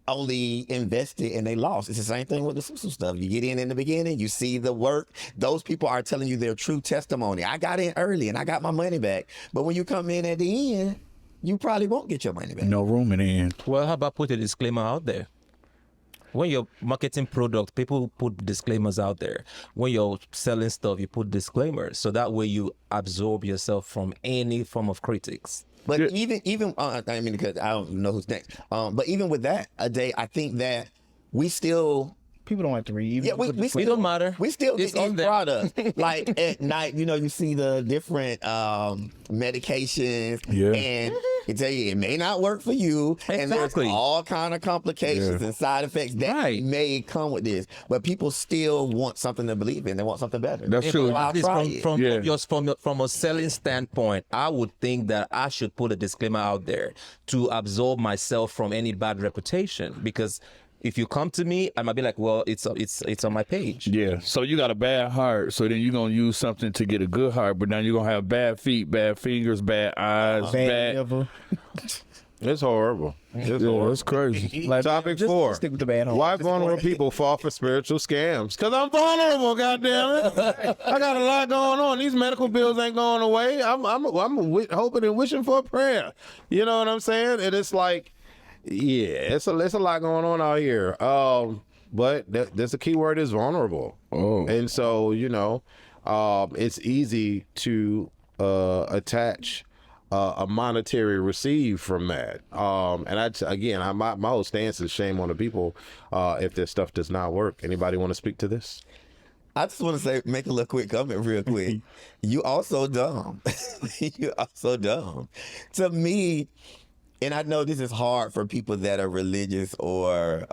only invested and they lost. It's the same thing with the social stuff. You get in the beginning, you see the work. Those people are telling you their true testimony. I got in early and I got my money back. But when you come in at the end, you probably won't get your money back. No room in the end. Well, how about put a disclaimer out there? When you're marketing product, people put disclaimers out there. When you're selling stuff, you put disclaimers. So that way you absorb yourself from any form of critics. But even I mean, because I don't know who's next. But even with that, I think that we still... People don't like to read. Yeah, we still, don't matter. We still It's get on these there. products. Like at night, you see the different medications, and it tell you it may not work for you, and there's all kind of complications and side effects that may come with this. But people still want something to believe in. They want something better. That's true. From a selling standpoint, I would think that I should put a disclaimer out there to absolve myself from any bad reputation, because if you come to me, I might be like, well, it's on my page. Yeah. So you got a bad heart, so then you're gonna use something to get a good heart, but now you're gonna have bad feet, bad fingers, bad eyes, bad. It's horrible. It's crazy. Like, Topic 4. Stick with the bad Why vulnerable people fall for spiritual scams? Because I'm vulnerable, goddammit. I got a lot going on. These medical bills ain't going away. I'm hoping and wishing for a prayer. You know what I'm saying? And it's like, yeah, it's a lot going on out here. But there's a key word is vulnerable. And so, it's easy to attach a monetary receive from that. And my whole stance is shame on the people if this stuff does not work. Anybody want to speak to this? I just want to say, make a little quick comment real quick. You also dumb. You also dumb. To me, and I know this is hard for people that are religious or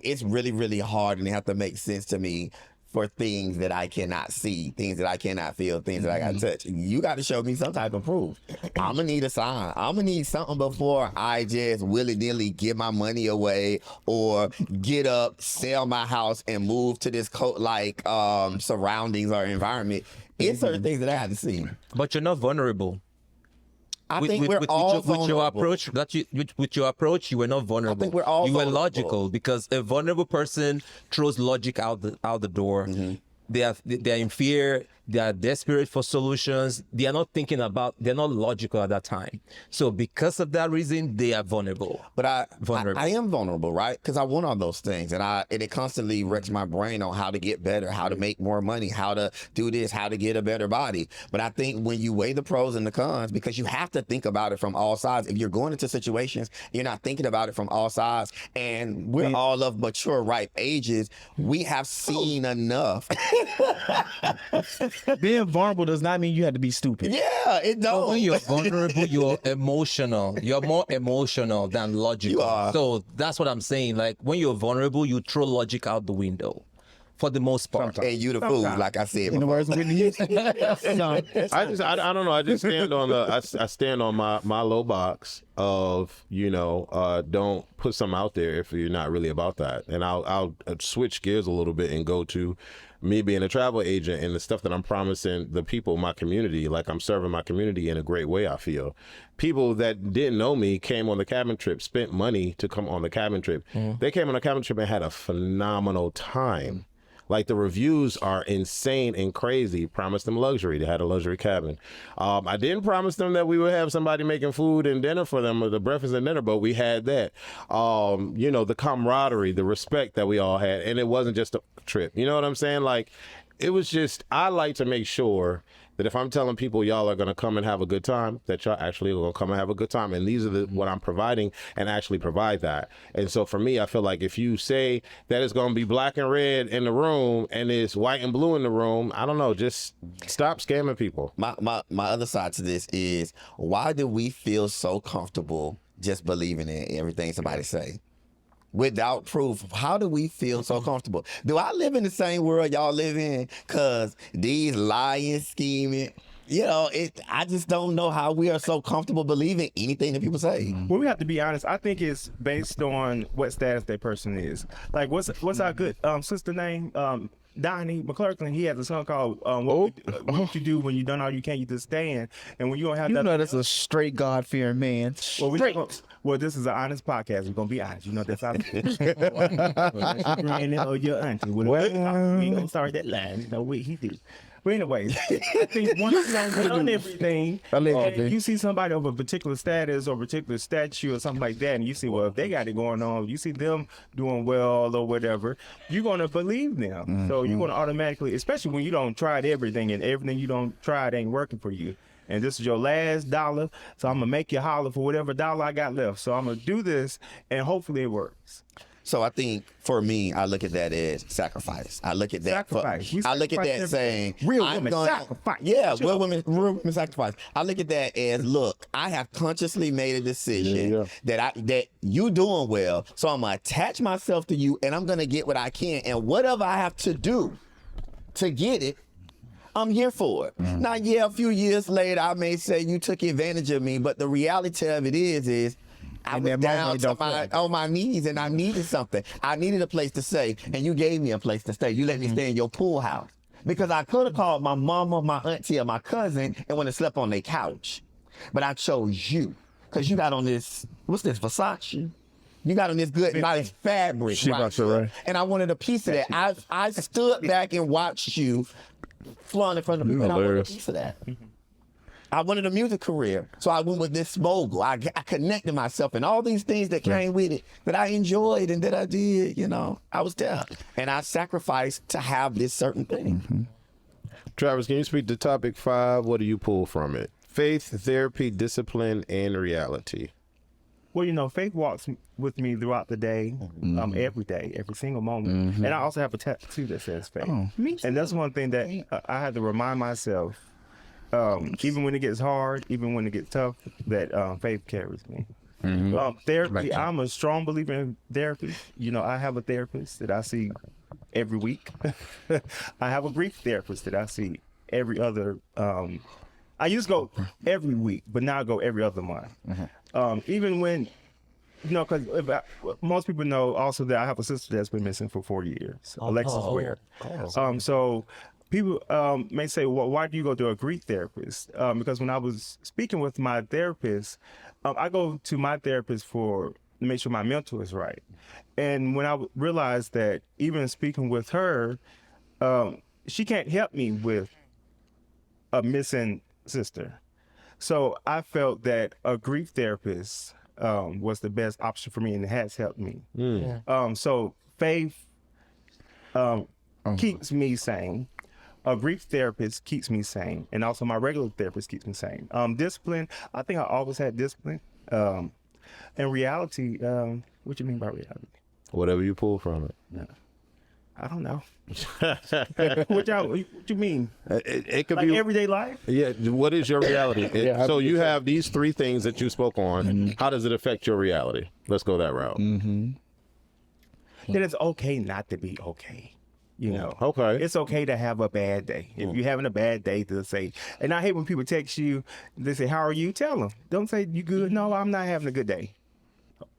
it's really, really hard, and they have to make sense to me for things that I cannot see, things that I cannot feel, things that I got to touch. You got to show me some type of proof. I'm going to need a sign. I'm going to need something before I just willy-nilly give my money away or get up, sell my house, and move to this surroundings or environment. It's certain things that I have to see. But you're not vulnerable. I think we're all vulnerable. With your approach, you were not vulnerable. I think we're all You were vulnerable. logical, because a vulnerable person throws logic out the door. They are in fear. They are desperate for solutions. They are not they're not logical at that time. So because of that reason, they are vulnerable. But I Vulnerable. am vulnerable, right? Because I want all those things, and it constantly wrecks my brain on how to get better, how to make more money, how to do this, how to get a better body. But I think when you weigh the pros and the cons, because you have to think about it from all sides. If you're going into situations, you're not thinking about it from all sides. And we're all of mature, ripe ages. We have seen enough. Being vulnerable does not mean you have to be stupid. Yeah, it don't. When you're vulnerable, you're emotional. You're more emotional than logical. You are. So that's what I'm saying. Like, when you're vulnerable, you throw logic out the window. for the most part. And you the fool, like I said. In the words of Whitney Houston. I don't know. I just stand on I stand on my low box of, don't put something out there if you're not really about that. And I'll switch gears a little bit and go to me being a travel agent and the stuff that I'm promising the people in my community. Like, I'm serving my community in a great way, I feel. People that didn't know me came on the cabin trip, spent money to come on the cabin trip. They came on the cabin trip and had a phenomenal time. Like, the reviews are insane and crazy. Promised them luxury. They had a luxury cabin. I didn't promise them that we would have somebody making food and dinner for them, or the breakfast and dinner, but we had that. The camaraderie, the respect that we all had. And it wasn't just a trip. You know what I'm saying? Like, it was just, I like to make sure that if I'm telling people y'all are going to come and have a good time, that y'all actually are going to come and have a good time. And these are what I'm providing, and actually provide that. And so for me, I feel like if you say that it's going to be black and red in the room and it's white and blue in the room, I don't know, just stop scamming people. My other side to this is, why do we feel so comfortable just believing in everything somebody say? Without proof, how do we feel so comfortable? Do I live in the same world y'all live in? Because these lying, scheming, I just don't know how we are so comfortable believing anything that people say. Well, we have to be honest. I think it's based on what status that person is. Like, what's our good sister name? Donnie McClurkin, he has a song called what you do when you done all you can, you just stand. And when you don't have that, that's a straight God-fearing man. Well, this is an honest podcast. We're gonna be honest. You know that's how. Your auntie. We gonna start that line. He did. But anyways, I think once you've done everything, you see somebody of a particular status or particular statue or something like that, and you see, well, if they got it going on, you see them doing well or whatever, you're going to believe them. So you're going to automatically, especially when you don't try everything and everything you don't try it ain't working for you. And this is your last dollar, so I'm going to make you holler for whatever dollar I got left. So I'm going to do this, and hopefully it works. So I think for me, I look at that as sacrifice. I look at that. I look at that saying, real women sacrifice. Yeah, real women sacrifice. I look at that as, look, I have consciously made a decision that you doing well, so I'm gonna attach myself to you, and I'm gonna get what I can, and whatever I have to do to get it, I'm here for it. Now, a few years later, I may say you took advantage of me, but the reality of it is. I was down on my knees and I needed something. I needed a place to stay, and you gave me a place to stay. You let me stay in your pool house. Because I could have called my mama, my auntie, or my cousin and went and slept on their couch. But I chose you because you got on this, what's this, Versace? You got on this good, nice fabric. Right. And I wanted a piece of that. I stood back and watched you flaunt in front of me, and I wanted a piece of that. I wanted a music career, so I went with this mogul. I connected myself, and all these things that came with it that I enjoyed and that I did, I was there. And I sacrificed to have this certain thing. Travis, can you speak to topic 5? What do you pull from it? Faith, therapy, discipline, and reality. Well, faith walks with me throughout the day, every day, every single moment. And I also have a tattoo that says faith. And that's one thing that I had to remind myself, even when it gets hard, even when it gets tough, that faith carries me. Therapy, I'm a strong believer in therapy. I have a therapist that I see every week. I have a grief therapist that I see every other, I used to go every week, but now I go every other month. Even when, because most people know also that I have a sister that's been missing for 4 years, Alexis Ware. So people may say, well, why do you go to a grief therapist? Because when I was speaking with my therapist, I go to my therapist to make sure my mental is right. And when I realized that even speaking with her, she can't help me with a missing sister. So I felt that a grief therapist was the best option for me, and it has helped me. So faith keeps me sane. A grief therapist keeps me sane, and also my regular therapist keeps me sane. Discipline, I think I always had discipline. And reality, what you mean by reality? Whatever you pull from it. No. I don't know. What you mean? It could like be everyday life. Yeah. What is your reality? So you have these 3 things that you spoke on. How does it affect your reality? Let's go that route. That it's okay not to be okay. You know, Okay. it's okay to have a bad day. If you're having a bad day, to say, and I hate when people text you, they say, "How are you?" Tell them. Don't say you good. No, I'm not having a good day.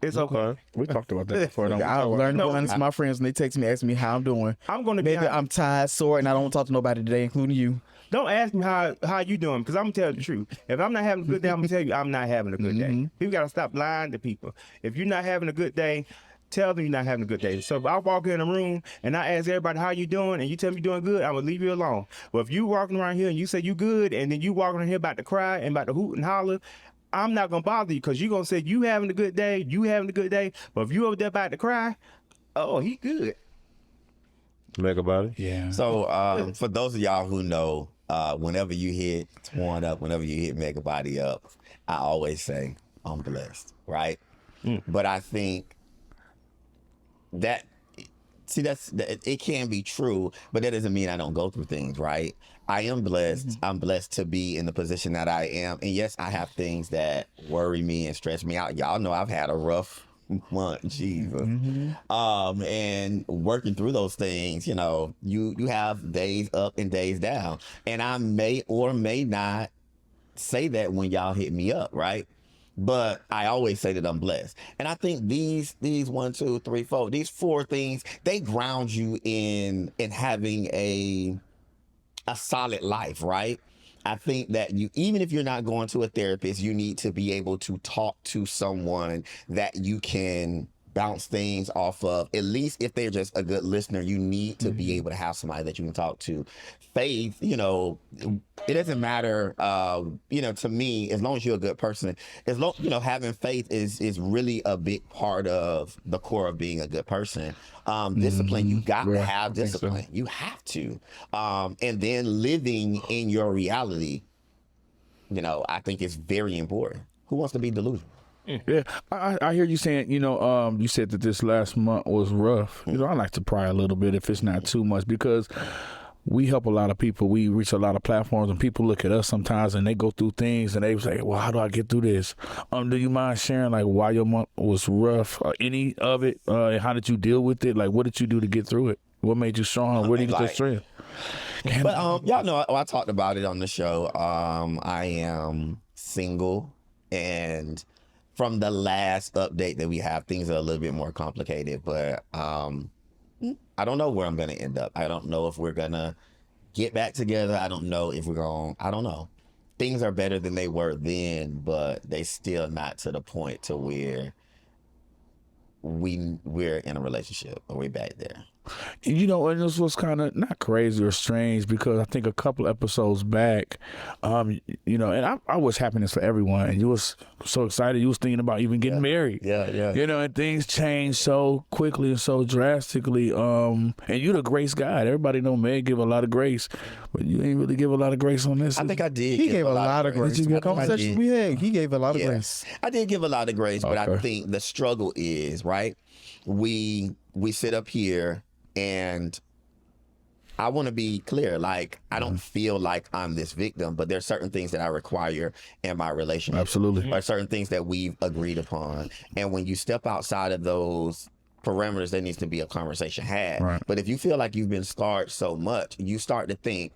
It's okay. We talked about that before. Don't we? I've learned to No, be honest with my friends when they text me, ask me how I'm doing. I'm gonna be Maybe honest. I'm tired, sore, and I don't want to talk to nobody today, including you. Don't ask me how you doing, because I'm gonna tell you the truth. If I'm not having a good day, I'm gonna tell you I'm not having a good day. People gotta stop lying to people. If you're not having a good day, tell them you're not having a good day. So if I walk in a room and I ask everybody how you doing, and you tell me you're doing good, I'm gonna leave you alone. But if you walking around here and you say you good, and then you walking around here about to cry and about to hoot and holler, I'm not gonna bother you, because you're gonna say you having a good day, you having a good day. But if you over there about to cry, oh, he good. Mega Body. Yeah. So for those of y'all who know, whenever you hit Torn Up, whenever you hit Mega Body Up, I always say I'm blessed, right? But I think that it can be true, but that doesn't mean I don't go through things, right? I am blessed. I'm blessed to be in the position that I am, and yes, I have things that worry me and stress me out. Y'all know I've had a rough month, Jesus. And working through those things, you know, you have days up and days down, and I may or may not say that when y'all hit me up, right? But I always say that I'm blessed. And I think these 1, 2, 3, 4, these 4 things, they ground you in having a solid life, right? I think that even if you're not going to a therapist, you need to be able to talk to someone that you can bounce things off of. At least if they're just a good listener, you need to be able to have somebody that you can talk to. Faith, you know, it doesn't matter, you know, to me, as long as you're a good person, as long, you know, having faith is really a big part of the core of being a good person. Discipline, you got to have discipline. So. You have to. And then living in your reality, you know, I think is very important. Who wants to be delusional? Yeah, I hear you saying, you know, you said that this last month was rough. You know, I like to pry a little bit if it's not too much, because we help a lot of people. We reach a lot of platforms, and people look at us sometimes and they go through things and they say, well, how do I get through this? Do you mind sharing like why your month was rough, any of it? And how did you deal with it? Like, what did you do to get through it? What made you strong? Where did you get the strength? But y'all know, I talked about it on the show. I am single, and from the last update that we have, things are a little bit more complicated, but I don't know where I'm going to end up. I don't know if we're going to get back together. I don't know if we're going, I don't know. Things are better than they were then, but they still not to the point to where we're in a relationship or we're back there. You know, and this was kind of not crazy or strange, because I think a couple episodes back, you know, and I wish happiness for everyone, and you was so excited, you was thinking about even getting married. Yeah. You know, and things changed so quickly and so drastically. And you're the grace God. Everybody know Meg give a lot of grace, but you ain't really give a lot of grace on this. I think I did. He gave a lot of grace. Did you get Conversation we had, he gave a lot of grace. I did give a lot of grace, but I Okay. think the struggle is, right, we sit up here, and I want to be clear. Like, I don't feel like I'm this victim, but there's certain things that I require in my relationship. Absolutely. Or certain things that we've agreed upon. And when you step outside of those parameters, there needs to be a conversation had. Right. But if you feel like you've been scarred so much, you start to think,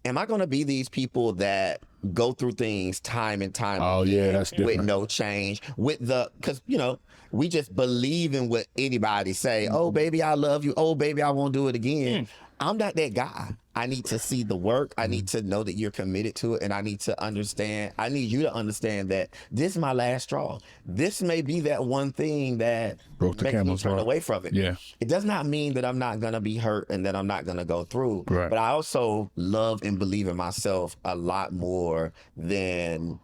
am I going to be these people that go through things time and time Oh, again yeah, that's different. with no change, because, you know, we just believe in what anybody say. Oh, baby, I love you. Oh, baby, I won't do it again. I'm not that guy. I need to see the work. I need to know that you're committed to it. And I need to understand. I need you to understand that this is my last straw. This may be that one thing that Broke the makes me camel's turn back. away from it. Yeah. It does not mean that I'm not going to be hurt and that I'm not going to go through. Right. But I also love and believe in myself a lot more than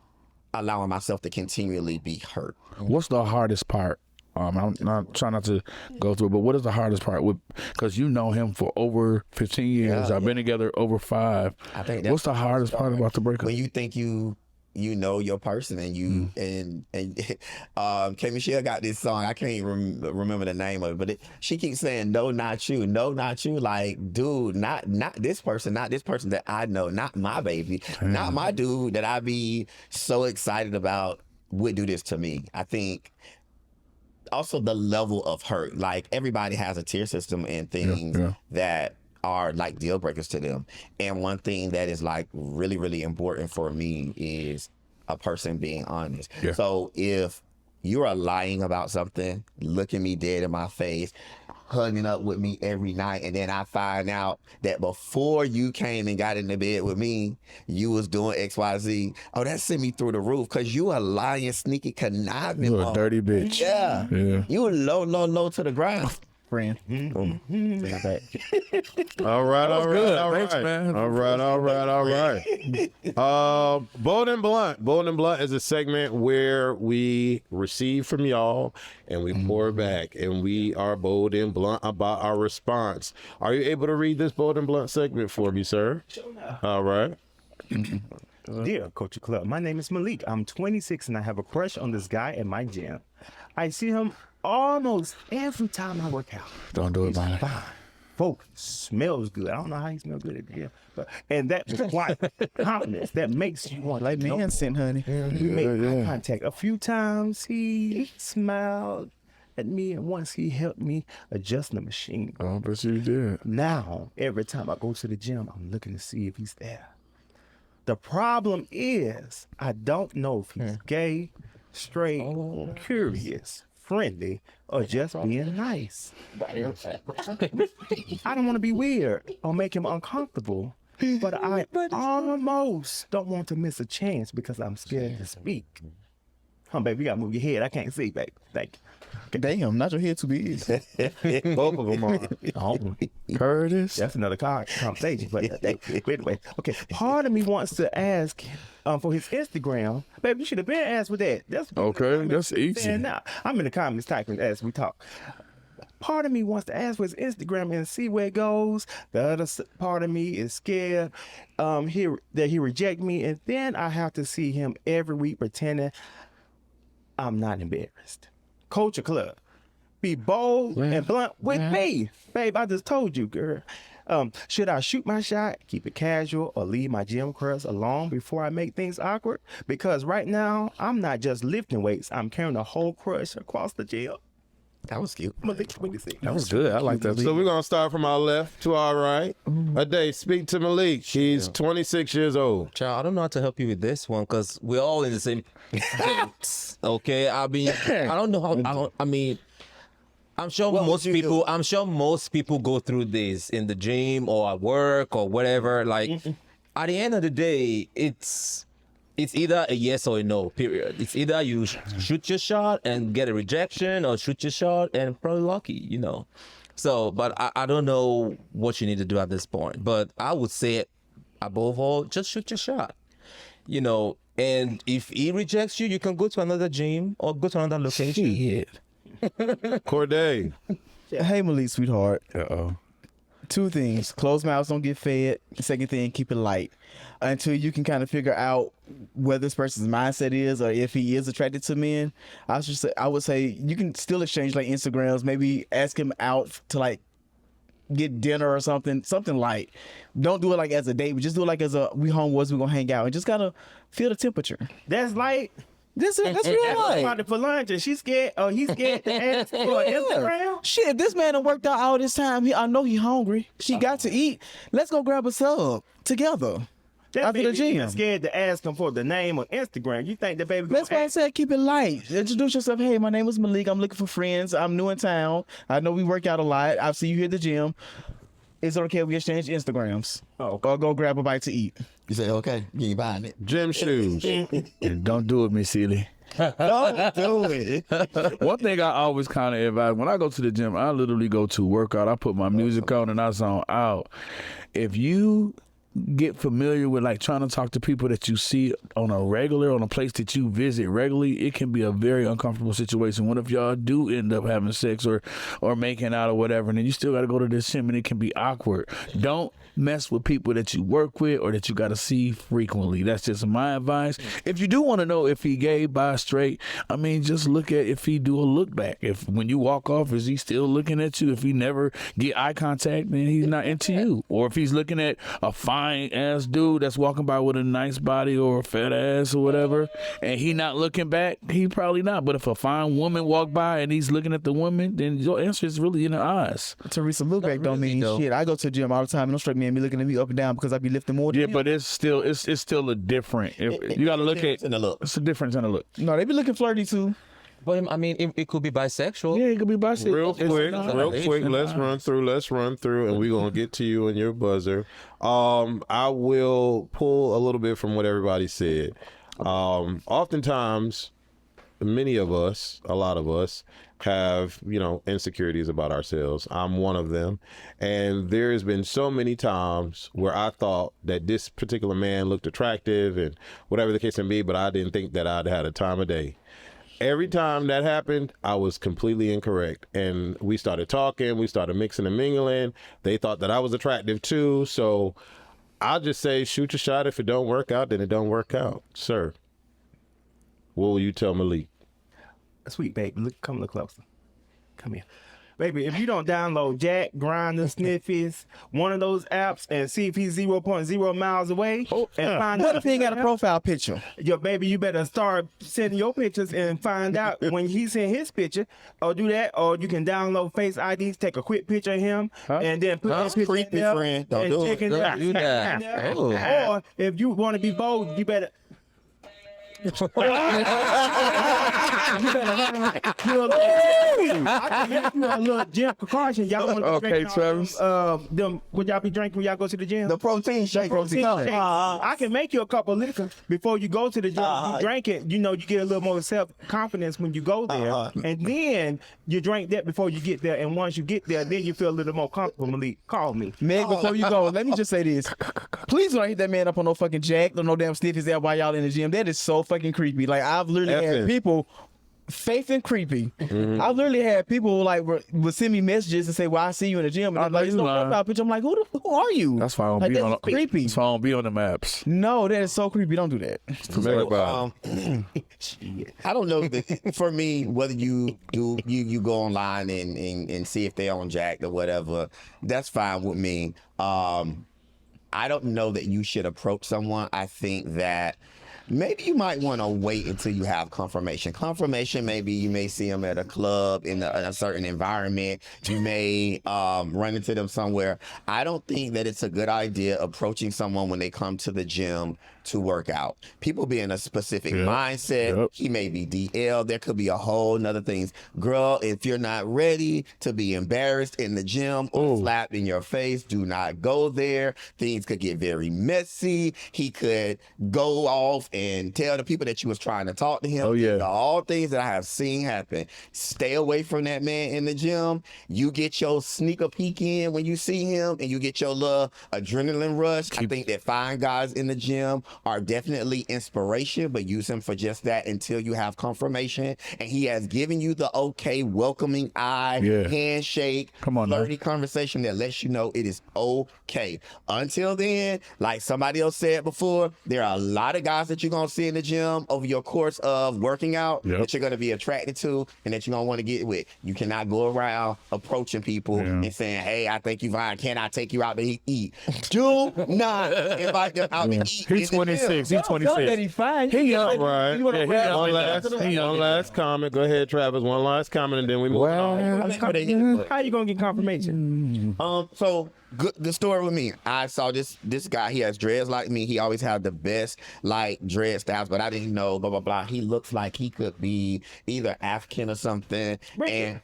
allowing myself to continually be hurt. What's the hardest part? I'm not trying not to go through it, but what is the hardest part? Because you know him for over 15 years. Yeah, I've been together over 5. I think that's What's the hardest part about the breakup? when you think you know your person, and you and K Michelle got this song. I can't even remember the name of it, but she keeps saying, "No, not you. No, not you." Like, dude, not this person, not this person that I know, not my baby, not my dude that I be so excited about would do this to me. I think also the level of hurt. Like everybody has a tier system and things that are like deal breakers to them. And one thing that is like really, really important for me is a person being honest. Yeah. So if you are lying about something, looking me dead in my face, hugging up with me every night, and then I find out that before you came and got in the bed with me, you was doing XYZ. Oh, that sent me through the roof because you a lying, sneaky, conniving. You a dirty bitch. Yeah. You low to the ground. Friend. All right. Thanks, man. All right. Bold and Blunt. Bold and Blunt is a segment where we receive from y'all and we pour back, and we are bold and blunt about our response. Are you able to read this Bold and Blunt segment for me, sir? Sure enough. All right. Dear Culture Club, my name is Malik. I'm 26 and I have a crush on this guy at my gym. I see him almost every time I work out. Don't do it, man. Folks, smells good. I don't know how he smells good at the gym, but and that quiet confidence that makes you want Like man sent, honey. we made eye contact a few times. He smiled at me, and once he helped me adjust the machine. Oh, but you did. Now, every time I go to the gym, I'm looking to see if he's there. The problem is, I don't know if he's gay, straight, curious, friendly, or just being nice. I don't want to be weird or make him uncomfortable, but I almost don't want to miss a chance because I'm scared to speak. Baby, you gotta move your head. I can't see, baby. Thank you. Damn, not your head too big. Both of them are. Curtis. That's another conversation. But anyway, okay. Part of me wants to ask for his Instagram. Baby, you should have been asked with that. That's Okay, that's easy. Now I'm in the comments typing as we talk. Part of me wants to ask for his Instagram and see where it goes. The other part of me is scared that he reject me, and then I have to see him every week pretending I'm not embarrassed. Culture Club. Be bold and blunt with me. Babe, I just told you, girl. Should I shoot my shot, keep it casual, or leave my gym crush alone before I make things awkward? Because right now, I'm not just lifting weights. I'm carrying a whole crush across the gym. That was cute. Malik, 26. That was good. I like that. So we're going to start from our left to our right. Ade, speak to Malik. She's 26 years old. Child, I don't know how to help you with this one because we're all in the same boat. Okay, I mean, I don't know how. I'm sure most people go through this in the gym or at work or whatever. Like, at the end of the day, it's either a yes or a no, period. It's either you shoot your shot and get a rejection, or shoot your shot and probably lucky, you know. So, but I don't know what you need to do at this point. But I would say, above all, just shoot your shot, you know. And if he rejects you, you can go to another gym or go to another location. Shit. Corday. Hey, Malik, sweetheart. Uh-oh. Two things. Closed mouths don't get fed. Second thing, keep it light. Until you can kind of figure out where this person's mindset is or if he is attracted to men, I would say you can still exchange like Instagrams, maybe ask him out to like get dinner or something light. Don't do it like as a date, but just do it like as a we homeboys, we're gonna hang out and just kind of feel the temperature. That's light. That's real light. About for lunch, and she's scared. Oh, he's scared to ask for Instagram. Shit, this man done worked out all this time. I know he hungry. She got to eat. Let's go grab a sub together. That after the baby gym. even scared to ask him for the name on Instagram. You think the baby? That's why I said keep it light. Introduce yourself. Hey, my name is Malik. I'm looking for friends. I'm new in town. I know we work out a lot. I've seen you here at the gym. Is it okay if we exchange Instagrams? Oh. Or go grab a bite to eat? You say, okay, you ain't buying it. Gym shoes. Don't do it, Miss Seeley. Don't do it. One thing I always kind of advise, when I go to the gym, I literally go to workout. I put my music on and I zone out. If you get familiar with like trying to talk to people that you see on a place that you visit regularly, it can be a very uncomfortable situation. What if y'all do end up having sex or making out or whatever, and then you still got to go to this gym and it can be awkward. Don't mess with people that you work with or that you got to see frequently. That's just my advice. If you do want to know if he gay, bi, straight, I mean, just look at if he do a look back. If when you walk off, is he still looking at you? If he never get eye contact, then he's not into you. Or if he's looking at a fine fine ass dude that's walking by with a nice body or a fat ass or whatever, and he not looking back, he probably not. But if a fine woman walk by and he's looking at the woman, then your answer is really in her eyes. Teresa, look back don't mean shit. I go to the gym all the time and don't straight me and be looking at me up and down because I be lifting more than Yeah, him. but it's still a different. You got to look at in the look. it's a difference in the look. No, they be looking flirty too. But I mean, it could be bisexual. Yeah, it could be bisexual. Real quick, let's run through, and we're gonna get to you and your buzzer. I will pull a little bit from what everybody said. Oftentimes, many of us, a lot of us, have, insecurities about ourselves. I'm one of them. And there has been so many times where I thought that this particular man looked attractive and whatever the case may be, but I didn't think that I'd had a time of day. Every time that happened, I was completely incorrect. And we started talking, we started mixing and mingling. They thought that I was attractive too. So I'll just say, shoot your shot. If it don't work out, then it don't work out. Sir, what will you tell Malik? Sweet baby, come look closer. Come here. Baby, if you don't download Jack, Grindr, Sniffies, one of those apps, and see if he's 0.0 miles away, and find What out if he ain't got a profile picture? Yo, baby, you better start sending your pictures and find out when he send his picture, or do that, or you can download Face IDs, take a quick picture of him, and then put his picture in creepy, there, friend. Don't and do check it. Don't do that. Oh. Or if you want to be bold, you better. I can give you a little gym precaution. Y'all want to Okay, Travis. Would y'all be drinking when y'all go to the gym? The protein shake. I can make you a couple of liquors before you go to the gym. You drink it, you get a little more self-confidence when you go there. And then you drink that before you get there. And once you get there, then you feel a little more comfortable. Malik, call me. Meg, before you go, let me just say this. Please don't hit that man up on no fucking Jack, no damn Sniffies there while y'all in the gym. That is so fucking creepy. Like, I've literally had people... Faith and creepy. I've literally had people would send me messages and say, "Well, I see you in the gym," and there's no profile picture. I'm like, who are you? That's why I don't Like, be that's on. creepy. That's why I don't be on the maps. No, that is so creepy. Don't do that. I don't know for me whether you go online and see if they're on Jack or whatever. That's fine with me. I don't know that you should approach someone. I think that maybe you might want to wait until you have confirmation. Maybe you may see them at a club in a certain environment. You may run into them somewhere. I don't think that it's a good idea approaching someone when they come to the gym to work out. People be in a specific mindset. Yep. He may be DL. There could be a whole nother things. Girl, if you're not ready to be embarrassed in the gym or slapped in your face, do not go there. Things could get very messy. He could go off and tell the people that you was trying to talk to him. Oh, yeah. All things that I have seen happen. Stay away from that man in the gym. You get your sneaker peek in when you see him, and you get your little adrenaline rush. I think that fine guys in the gym are definitely inspiration, but use him for just that until you have confirmation. And he has given you the okay, welcoming eye, handshake, flirty conversation that lets you know it is okay. Until then, like somebody else said before, there are a lot of guys that you're going to see in the gym over your course of working out that you're going to be attracted to and that you're going to want to get with. You cannot go around approaching people and saying, "Hey, I think you fine. Can I take you out to eat?" Do not invite them out to eat. He's 26. He's 26. That he fine. He young, right? One last comment. Go ahead, Travis. One last comment, and then we move on. How you going to get confirmation? So good, the story with me, I saw this guy. He has dreads like me. He always had the best like dread styles, but I didn't know blah blah blah. He looks like he could be either African or something. Richard.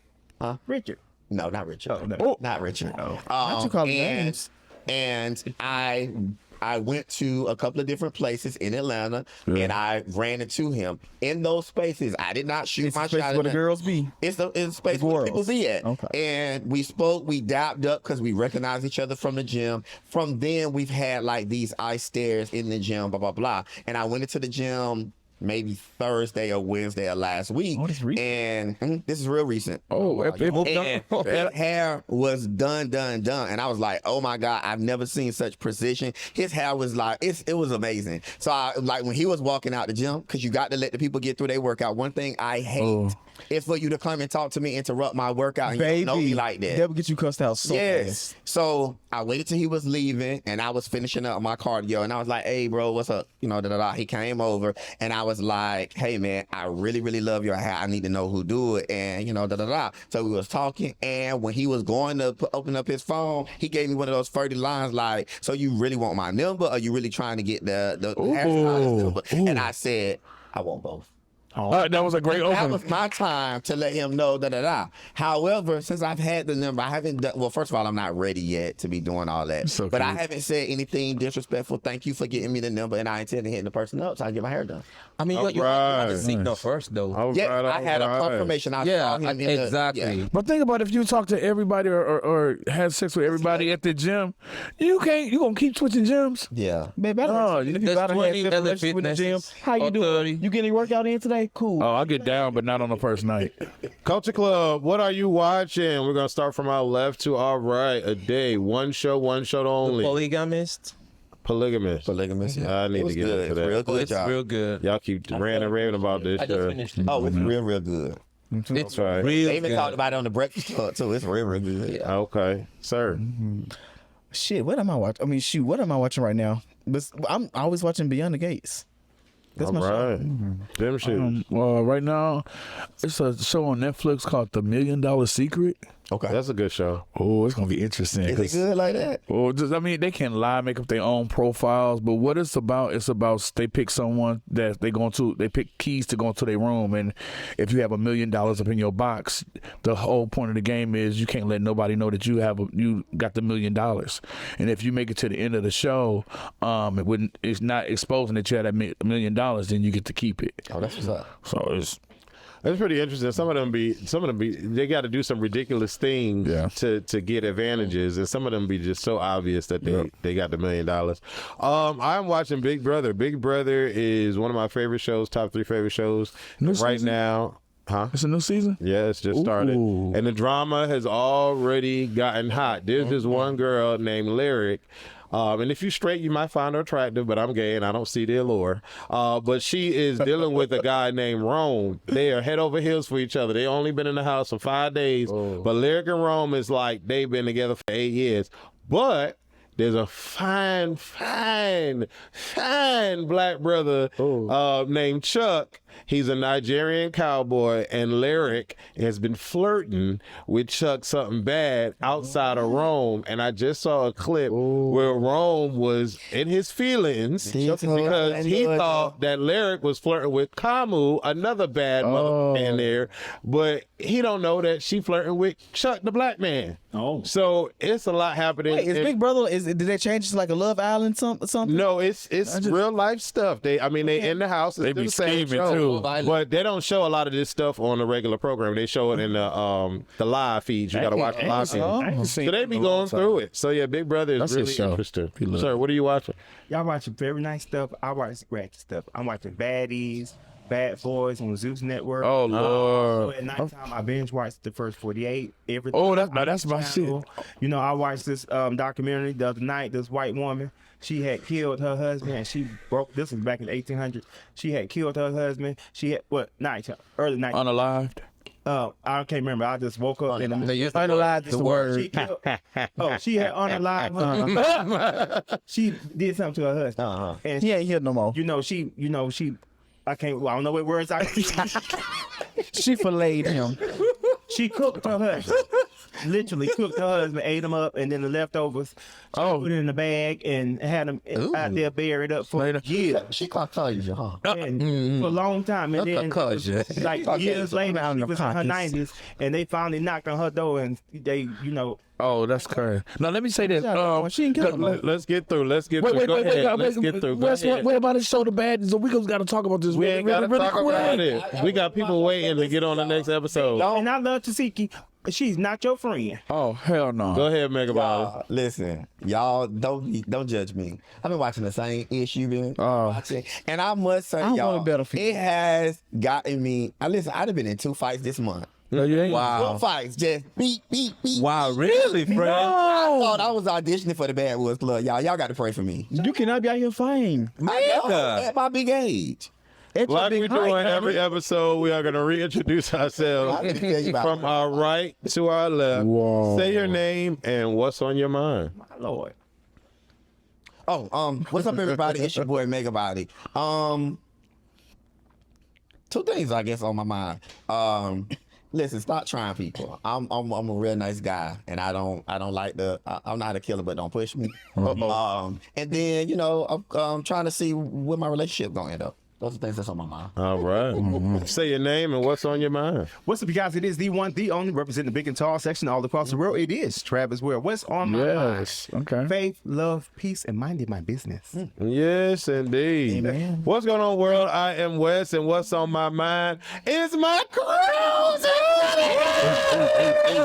Richard. No, not Richard. Not Richard. Not you call him names. And I went to a couple of different places in Atlanta, and I ran into him in those spaces. I did not shoot my shot. Where the girls be? It's the space where people be at. Okay. And we spoke, we dapped up because we recognized each other from the gym. From then, we've had like these ice stares in the gym, blah, blah, blah. And I went into the gym maybe Thursday or Wednesday of last week. Oh, this recent. And this is real recent. Oh, it moved And his hair was done. And I was like, oh my God, I've never seen such precision. His hair was like, it was amazing. So like when he was walking out the gym, because you got to let the people get through their workout. One thing I hate is for you to come and talk to me, interrupt my workout, and you don't know me like that. That would get you cussed out so fast. So I waited till he was leaving, and I was finishing up my cardio, and I was like, hey, bro, what's up? You know, He came over, and I was like, hey, man, I really, really love your hair. I need to know who do it, and, you know, So we was talking, and when he was going to open up his phone, he gave me one of those 30 lines like, so you really want my number, or you really trying to get the hairstylist number? And I said, I want both. That was a great That opening. was my time to let him know However, since I've had the number, I haven't done, well, first of all, I'm not ready yet to be doing all that. So but I cute. haven't said anything disrespectful. Thank you for getting me the number, and I intend to hit the person up so I get my hair done. I mean, you had the signal first, though. I had a confirmation. I saw him exactly. But think about if you talk to everybody or have sex with everybody at the gym, you gonna keep switching gyms. Yeah. Baby, if you There's got a 20 head other with the gym, fitnesses how you or doing? 30. You getting your workout in today? Cool. Oh, I get down, but not on the first night. Culture Club, what are you watching? We're gonna start from our left to our right. A day, one show only. Polygamist. Polygamous. Yeah. I need to get into that. Real good It's job. real good. Y'all keep ranting and raving about this I just show. finished it. Oh, it's real good. It's right. real They even good. talked about it on the Breakfast Club too. It's real good. Yeah. Okay, sir. Shit, what am I watching? I mean, shoot, what am I watching right now? But I'm always watching Beyond the Gates. That's All my show. right. Them shit. Well, right now, it's a show on Netflix called The $1 Million Secret. Okay. That's a good show. Oh, it's gonna be interesting. Is it 'cause- good like that? Well, I mean, they can lie, make up their own profiles, but what it's about they pick someone that they pick keys to go into their room, and if you have $1 million up in your box, the whole point of the game is you can't let nobody know that you got the $1 million, and if you make it to the end of the show, it's not exposing that you had $1 million, then you get to keep it. Oh, that's what's up. So it's. It's pretty interesting. Some of them they got to do some ridiculous things to get advantages, and some of them be just so obvious that they got the $1 million. I'm watching Big Brother. Big Brother is one of my favorite shows, top 3 favorite shows right now. Huh? It's a new season? Yeah, it's just started. Ooh. And the drama has already gotten hot. There's this one girl named Lyric. And if you're straight, you might find her attractive, but I'm gay and I don't see the allure. But she is dealing with a guy named Rome. They are head over heels for each other. They only been in the house for 5 days. But Lyric and Rome is like they've been together for 8 years. But there's a fine black brother named Chuck. He's a Nigerian cowboy, and Lyric has been flirting with Chuck something bad outside of Rome. And I just saw a clip where Rome was in his feelings because he thought that Lyric was flirting with Kamu, another bad motherfucker in there, but he don't know that she flirting with Chuck, the black man. Oh, so it's a lot happening. Wait, is Big Brother? Did they change it to like a Love Island something? No, it's real life stuff. They in the house. They be the same scheming, show, too. but they don't show a lot of this stuff on the regular program. They show it in the live feeds. You got to watch the live feeds. So they be going through it. So yeah, Big Brother is That's really his show. interesting. Sir, what are you watching? Y'all watching very nice stuff. I watch ratchet stuff. I'm watching Baddies, Bad Boys on Zeus Network. Oh, So Lord. at nighttime, I binge watched the first 48. Oh, that's my shit. You know, I watched this documentary the other night. This white woman, she had killed her husband, and she broke. This was back in the 1800s. She had killed her husband. She had early night. Unalived. I can't remember. I just woke up and Unalived the word. she killed, she had unalived her. She did something to her husband, and He ain't here no more. she. I don't know what words I. She filleted him. She cooked her husband. Literally cooked her husband, ate him up, and then the leftovers, she put it in a bag and had him out there buried up for years. She Caucasian, huh? And for a long time. And then Caucasian. like years later, she was in her 90s, and they finally knocked on her door, and they, Oh, that's crazy. Now let me say this. She ain't kill him. Let's get through. Let's get through. Go ahead. Let's get through. Go ahead. What about the show The Bad? So we got to talk about this. We ain't got to talk about it. We got people waiting to get on the next episode. And I love Tasiki. She's not your friend. Oh hell no. Go ahead, Megabody. Listen, y'all don't judge me. I've been watching the same issue, been watching, and I must say, I y'all, want a better feeling. it has gotten me. I'd have been in 2 fights this month. No, you ain't. Wow. 2 fights, just beat. Wow, really, friend? I thought I was auditioning for the Bad Woods Club. Y'all got to pray for me. You cannot be out here fighting. I know, at my big age. At your Like big we do height. in every episode, we are going to reintroduce ourselves Let me tell you about from our right to our left. Whoa. Say your name and what's on your mind. My Lord. Oh, what's up, everybody? It's your boy Megabody. 2 things I guess on my mind. Listen, stop trying people. I'm a real nice guy, and I don't like I'm not a killer, but don't push me. And then I'm trying to see where my relationship gonna end up. Those are things that's on my mind. All right. Say your name and what's on your mind. What's up, you guys? It is the one, the only, representing the big and tall section all across the world. It is Travis Ware. What's on my mind? Yes. Okay. Faith, love, peace, and minding my business. Yes, indeed. Amen. What's going on, world? I am Wes, and what's on my mind is my cruise.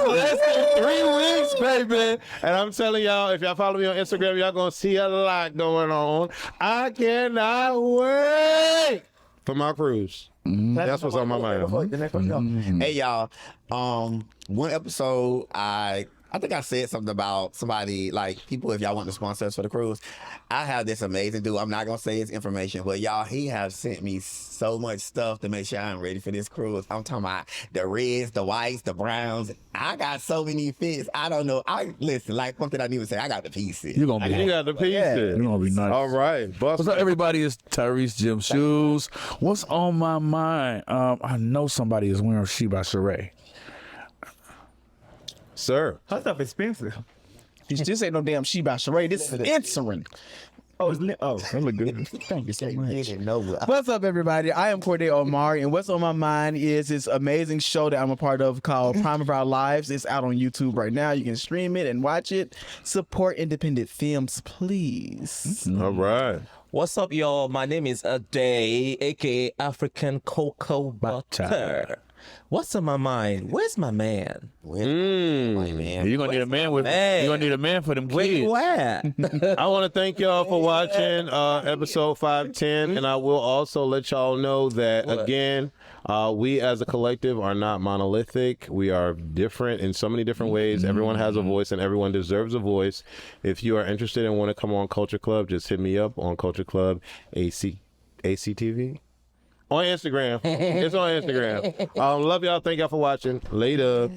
Less than 3 weeks, baby. And I'm telling y'all, if y'all follow me on Instagram, y'all gonna see a lot going on. I cannot wait for my cruise. That's what's on my mind. Hey y'all, one episode I think I said something about somebody, like, people, if y'all want to sponsor us for the cruise. I have this amazing dude. I'm not gonna say his information, but y'all, he has sent me so much stuff to make sure I'm ready for this cruise. I'm talking about the reds, the whites, the browns. I got so many fits. I don't know. Listen, like, one thing I need to say, I got the pieces. You're gonna be. You got the pieces. You're gonna be nice. All right. What's up, everybody? It's Tyrese Jim Shoes. What's on my mind? I know somebody is wearing She by Sheree. Sir. Her stuff expensive. This ain't no damn She by Sheree. This is insulin. Oh, that look good. Thank you so You much. didn't know what. What's up, everybody? I am Corday Omari, and what's on my mind is this amazing show that I'm a part of called Prime of Our Lives. It's out on YouTube right now. You can stream it and watch it. Support independent films, please. All right. What's up, y'all? My name is Ade, aka African Cocoa Butter. What's on my mind? Where's my man? Man. You're gonna need a man with. Man. You're gonna need a man for them Where kids. you at? I want to thank y'all for watching episode 510, and I will also let y'all know that, again, we as a collective are not monolithic. We are different in so many different ways. Everyone has a voice, and everyone deserves a voice. If you are interested and want to come on Culture Clubb, just hit me up on Culture Clubb ACTV. On Instagram. It's on Instagram. Love y'all. Thank y'all for watching. Later.